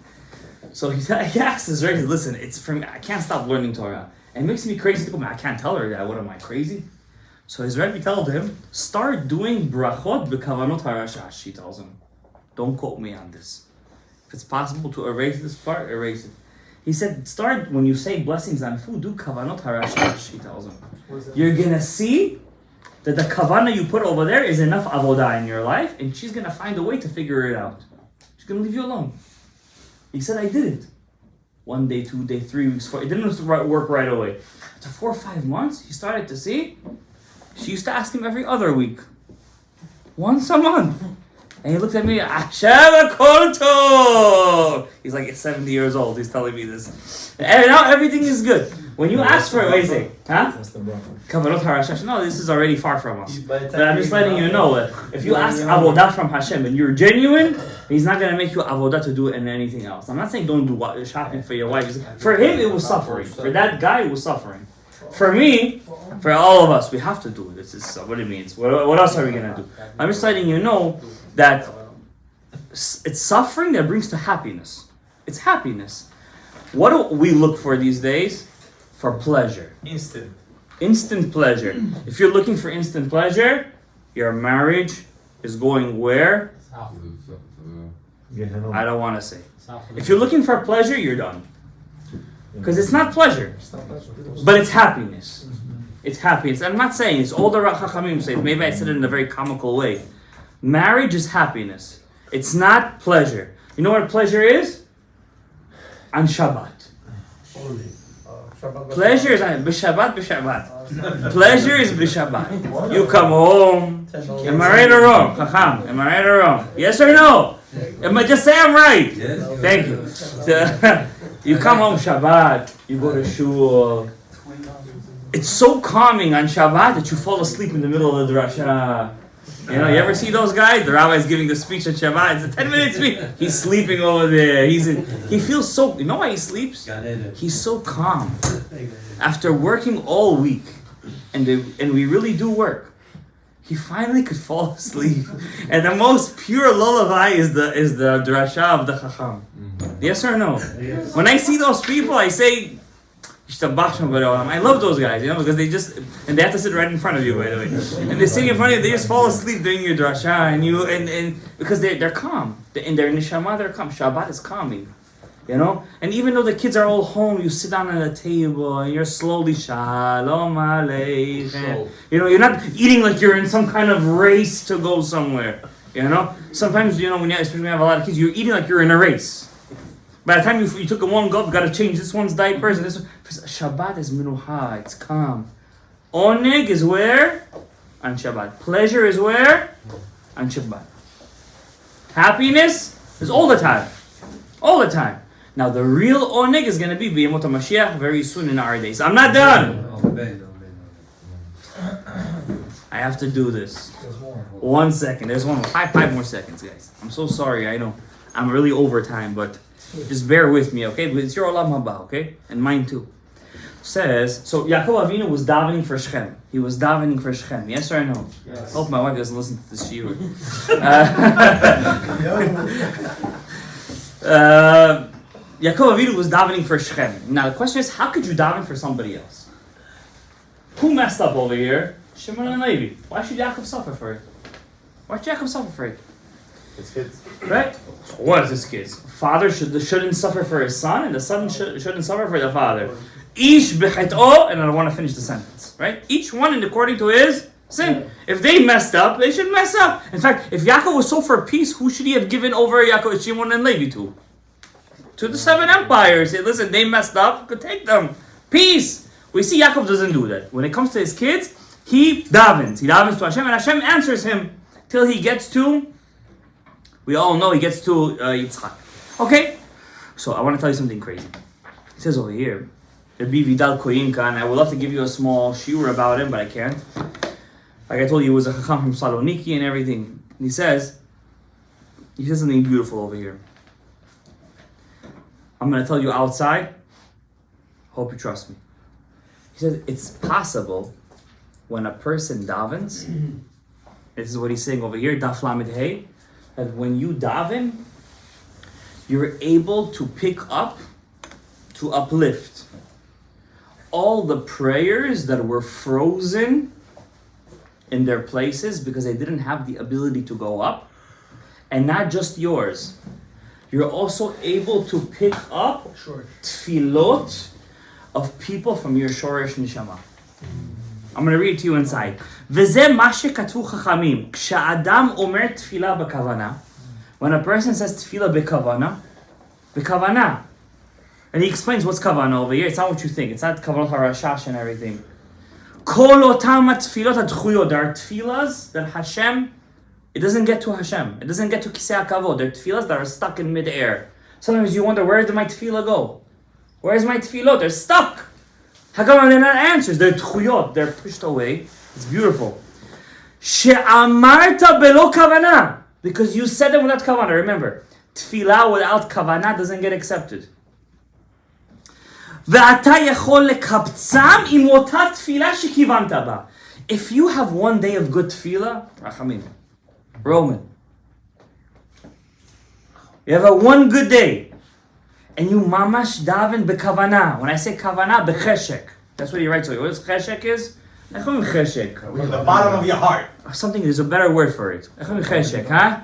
So he asked his Rebbe, listen, it's for me. I can't stop learning Torah. And it makes me crazy to go, man, I can't tell her that. What am I, crazy? So his Rebbe told him, start doing brachot b'kavanot harashash. He tells him, don't quote me on this. If it's possible to erase this part, erase it. He said, start, when you say blessings on food, do kavanot harashash, he tells him. You're going to see that the kavanah you put over there is enough avodah in your life, and she's going to find a way to figure it out. She's going to leave you alone. He said, I did it. 1 day, 2 day, 3 weeks, 4. It didn't work right away. After 4 or 5 months, he started to see. She used to ask him every other week, once a month, and he looked at me. Hashem Kol Tov. He's like 70 years old. He's telling me this, and now everything is good. When you ask for it, what do you say? Huh? Kavanot harashash. No, this is already far from us. But I'm just letting you know that if you ask avodah from Hashem and you're genuine, He's not going to make you avodah to do it and anything else. I'm not saying don't do shopping for your wife. For him, it was suffering. For that guy, it was suffering. For me, for all of us, we have to do it. This is what it means. What else are we going to do? I'm just letting you know that it's suffering that brings to happiness. It's happiness. What do we look for these days? For pleasure. Instant pleasure. If you're looking for instant pleasure, your marriage is going where? I don't want to say. If you're looking for pleasure, you're done. Because it's not pleasure, but it's happiness. It's happiness. I'm not saying it's all the Chachamim say. Maybe I said it in a very comical way. Marriage is happiness. It's not pleasure. You know what pleasure is? On Shabbat. Pleasure is on B'Shabbat. Pleasure is b'Shabbat. You come home. Am I right or wrong? Chacham, am I right or wrong? Yes or no? Just say I'm right. Yes. Thank you. So, you come home Shabbat, you go to shul. It's so calming on Shabbat that you fall asleep in the middle of the drasha. You know, you ever see those guys? The rabbi's giving the speech at Shabbat. It's a 10-minute speech. He's sleeping over there. He feels so. You know why he sleeps? He's so calm. After working all week, and we really do work, he finally could fall asleep. And the most pure lullaby is the drasha of the Chacham. Yes or no? When I see those people, I say, I love those guys, you know, because they have to sit right in front of you, by the way. And they're sitting in front of you, they just fall asleep during your drasha, and because they're calm. In their neshama, they're calm. Shabbat is calming, you know? And even though the kids are all home, you sit down at a table, and you're slowly, Shalom Aleichem. You know, you're not eating like you're in some kind of race to go somewhere, you know? Sometimes, you know, especially when you have a lot of kids, you're eating like you're in a race. By the time you took a one gulp, got to change this one's diapers and this one. Shabbat is minuha, it's calm. Oneg is where? On Shabbat. Pleasure is where? On Shabbat. Happiness is all the time. All the time. Now the real oneg is going to be B'yemot HaMashiach very soon in our days. I'm not done. I have to do this. 1 second. There's five more seconds, guys. I'm so sorry, I know. I'm really over time, but just bear with me, okay? But it's your olam haba, okay? And mine too. Says, so Yaakov Avinu was davening for Shechem. He was davening for Shechem. Yes or no? Yes. Hope my wife doesn't listen to this shiur. Yaakov Avinu was davening for Shechem. Now the question is, how could you daven for somebody else? Who messed up over here? Shimon and Levi. Why should Yaakov suffer for it? Why should Yaakov suffer for it? His kids. Right? So what is his kids? Father shouldn't suffer for his son, and the son shouldn't suffer for the father. Ish b'chet'o, and I don't want to finish the sentence. Right? Each one according to his sin. If they messed up, they should mess up. In fact, if Yaakov was so for peace, who should he have given over Yaakov, Shimon, and Levi to? To the 7 empires. Say, listen, they messed up, could take them. Peace. We see Yaakov doesn't do that. When it comes to his kids, he davens. He davens to Hashem, and Hashem answers him till he gets to. We all know he gets to Yitzchak. Okay? So I want to tell you something crazy. It says over here, Rabbi Vidal Koyinka, and I would love to give you a small shiur about him, but I can't. Like I told you, he was a Chacham from Saloniki and everything. And he says something beautiful over here. I'm going to tell you outside. Hope you trust me. He says, it's possible when a person davens, this is what he's saying over here, Daf Lamed Hey, that when you daven, you're able to pick up, to uplift all the prayers that were frozen in their places because they didn't have the ability to go up, and not just yours. You're also able to pick up tefillot of people from your shoresh neshama. I'm going to read it to you inside. וזה מה שכתבו חכמים. כשאדם אומר תפילה בכוונה, when a person says תפילה בכוונה, and he explains what's kavana over here. It's not what you think. It's not kavanot harashash and everything. כל אותם התפילות הדחויות. There are tefillas that Hashem, it doesn't get to Hashem. It doesn't get to kisei hakavod. There are tefillas that are stuck in midair. Sometimes you wonder, where did my tefillah go? Where's my tefillot? They're stuck. How come they're not answers? They're tchuyot. They're pushed away. It's beautiful. She'amarta belo kavana. Because you said them without kavana. Remember, tefillah without kavana doesn't get accepted. ואתה יכול לקבצם עם אותה תפילה שכיוונת בה. If you have one day of good tefillah, rachamim, Roman, you have one good day, and you mamash daven bekavana. When I say kavana, becheshek. That's what he writes. What does cheshek is? Cheshek. From the bottom of your heart. Something, there's a better word for it. Cheshek, huh?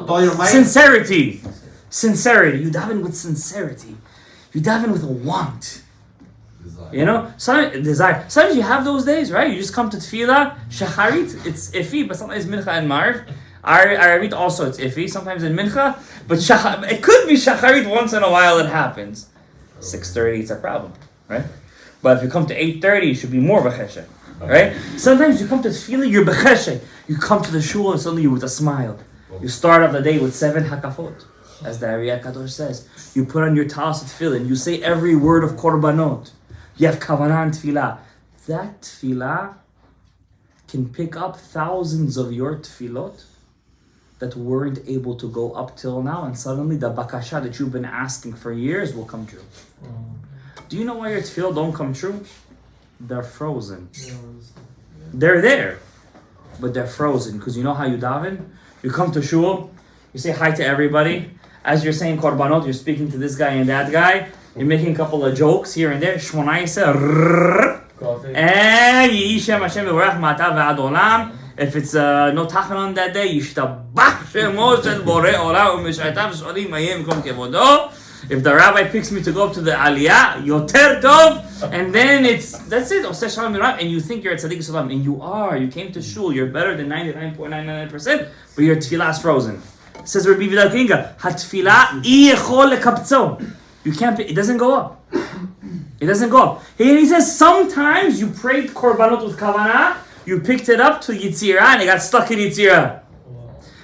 All your might. Sincerity. Sincerity. You daven with sincerity. You daven with a want. Desire. You know? Desire. Sometimes you have those days, right? You just come to tefillah, shacharit, it's iffy, but sometimes mincha and marv. Aravit also, it's iffy, sometimes in mincha, but it could be shacharit once in a while, it happens. 6:30, it's a problem, right? But if you come to 8:30, you should be more b'cheshek, right? Sometimes you come to tefillah, you're b'cheshek. You come to the shul and suddenly you're with a smile. You start off the day with 7 hakafot, as the Ariyah Kadosh says. You put on your talis of tefillah, you say every word of korbanot. You have kavanah and tefillah. That tefillah can pick up thousands of your tefillot that weren't able to go up till now, and suddenly the bakasha that you've been asking for years will come true. Do you know why your tefillot don't come true? They're frozen. They're there, but they're frozen. Because you know how you daven? You come to shul, you say hi to everybody. As you're saying korbanot, you're speaking to this guy and that guy. You're making a couple of jokes here and there. Shmonaisa, and Yishem Hashem Bevarach Mata V'ad Olam. If it's no tachanun that day, Yishtabach Shemo Shel Borei Olam U'Mishaytav Sholim Mayim Kom Kevodo. If the rabbi picks me to go up to the aliyah, Yoter Tov, and then that's it. Oseh Shalom Yirav, and you think you're at Tzaddik Salam, and you are. You came to shul. You're better than 99.99%, but your tefillah is frozen. Says Rabbi Vidal Kinga, Hatfilah iyechol lekaptzo. You can't. It doesn't go up. It doesn't go up. He says sometimes you prayed korbanot with kavanah, you picked it up to Yitzirah and it got stuck in Yitzirah.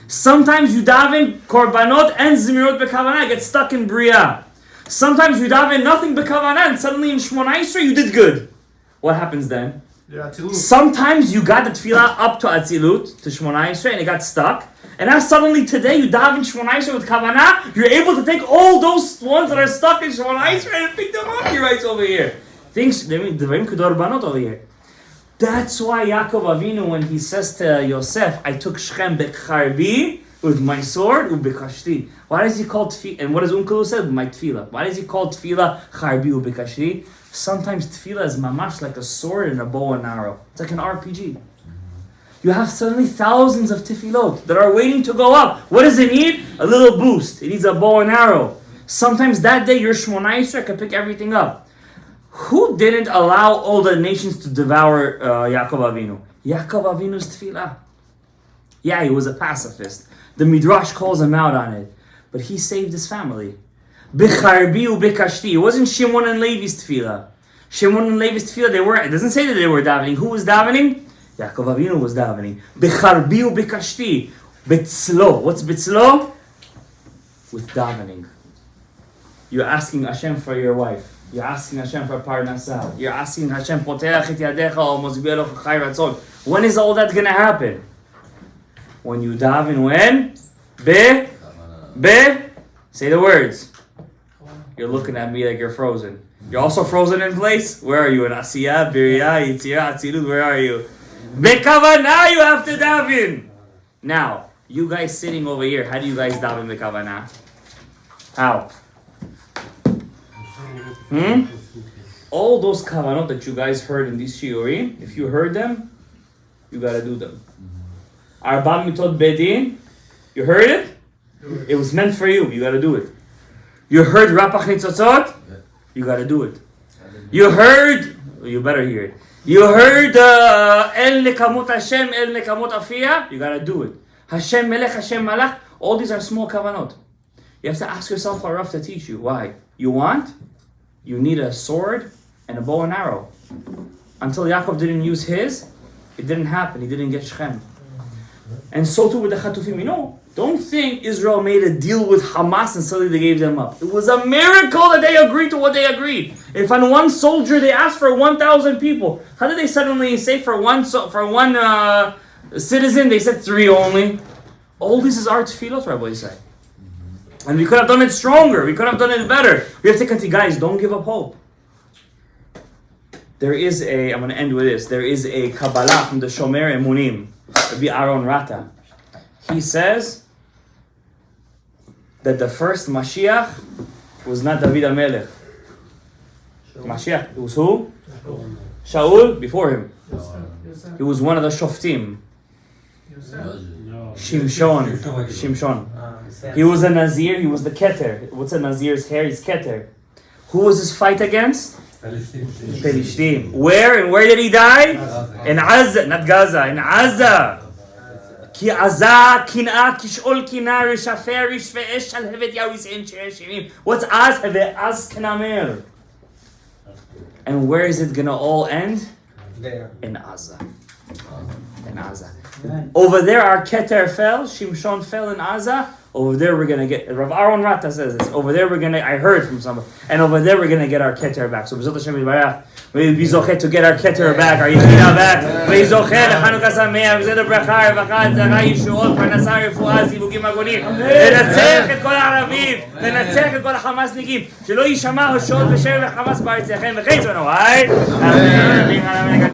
Sometimes you daven korbanot and zemirot bekavanah, get stuck in bria. Sometimes you daven nothing bekavanah and suddenly in Shmona Esrei you did good. What happens then? Sometimes you got the tefillah up to Atzilut, to Shmona Esrei, and it got stuck. And now suddenly today you daven Shmona Esrei with kavanah, you're able to take all those ones that are stuck in Shmona Esrei and pick them up. He writes over here. Things, Devarim Kedorbanot over here. That's why Yaakov Avinu, when he says to Yosef, I took Shechem bekharbi, with my sword, ubekashti. Why does he call tefillah? And what does Unkelu said? My tefillah. Why does he call tefillah charbi ubekashti? Sometimes tefillah is mamash like a sword and a bow and arrow. It's like an RPG. You have suddenly thousands of tefillot that are waiting to go up. What does it need? A little boost. It needs a bow and arrow. Sometimes that day your Shmona Esrei can pick everything up. Who didn't allow all the nations to devour Yaakov Avinu? Yaakov Avinu's tefillah. Yeah, he was a pacifist. The Midrash calls him out on it. But he saved his family. Becharbi ubekashti. It wasn't Shimon and Levi's tefillah. Shimon and Levi's tefillah, it doesn't say that they were davening. Who was davening? Yaakov Avinu was davening. Becharbi ubekashti. Betzlo. What's betzlo? With davening. You're asking Hashem for your wife. You're asking Hashem for parnasah. You're asking Hashem, Poteach et yadecha o mozbeh loch chai ratzon. When is all that gonna happen? When you daven when? Say the words. You're looking at me like you're frozen. You're also frozen in place? Where are you? In Asiyah, Biriyah, Yitzirah, Atzilut, where are you? Bekavanah you have to daven! Now, you guys sitting over here, how do you guys daven bekavanah? How? All those kavanot that you guys heard in these shiurim, if you heard them, you gotta do them. Arba mitot bedin, you heard it? It was meant for you, you gotta do it. You heard rapach nitzotzot? You gotta do it. You heard, you better hear it. You heard El nekamot Hashem, El nekamot Afiyah? You gotta do it. Hashem melech, Hashem malach, all these are small kavanot. You have to ask yourself for Rav to teach you. Why? You want? You need a sword and a bow and arrow. Until Yaakov didn't use his, it didn't happen. He didn't get Shechem. And so too with the Chatufim. You know, don't think Israel made a deal with Hamas and suddenly they gave them up. It was a miracle that they agreed to what they agreed. If on one soldier they asked for 1,000 people, how did they suddenly say for one citizen they said 3 only? All this is our tefillot, Rabbi say. And we could have done it stronger. We could have done it better. We have to continue. Guys, don't give up hope. I'm going to end with this. There is a Kabbalah from the Shomer Emunim, Rabbi Aaron Rata. He says that the first Mashiach was not David HaMelech. Mashiach, it was who? Shaul, before him. He was one of the Shoftim. Shimshon. He was a Nazir, he was the Keter. What's a Nazir's hair? He's Keter. Who was his fight against? Pelishtim. Where did he die? In Gaza, not Gaza, in Gaza. Ki Aza, Kin'a, Kish'ol Kin'a, Rishafer, Rishve'esh, Shalhevet Yawis, En She'eshinim. What's Az? Have Az Kinamer. And where is it gonna all end? There. In Gaza. In Gaza. Over there, our Keter fell. Shimshon fell in Gaza. Over there, we're gonna get. Rav Aaron Rata says this. Over there, we're gonna. I heard from someone. And over there, we're gonna get our Keter back. So B'ezrat Hashem Yitbarach, we be zochet to get our Keter back, our Yechida back. We zochet leChanukah Sameach, v'zeh lebracha, revachah, tzara, yeshuot, parnasa, refuah, zivugim agונים. לנצח את כל הערבים, לנצח את כל החמאסניקים, שלא יישמע השוד ושבר וחמאס בארצכם, וכן צבנו, אמן.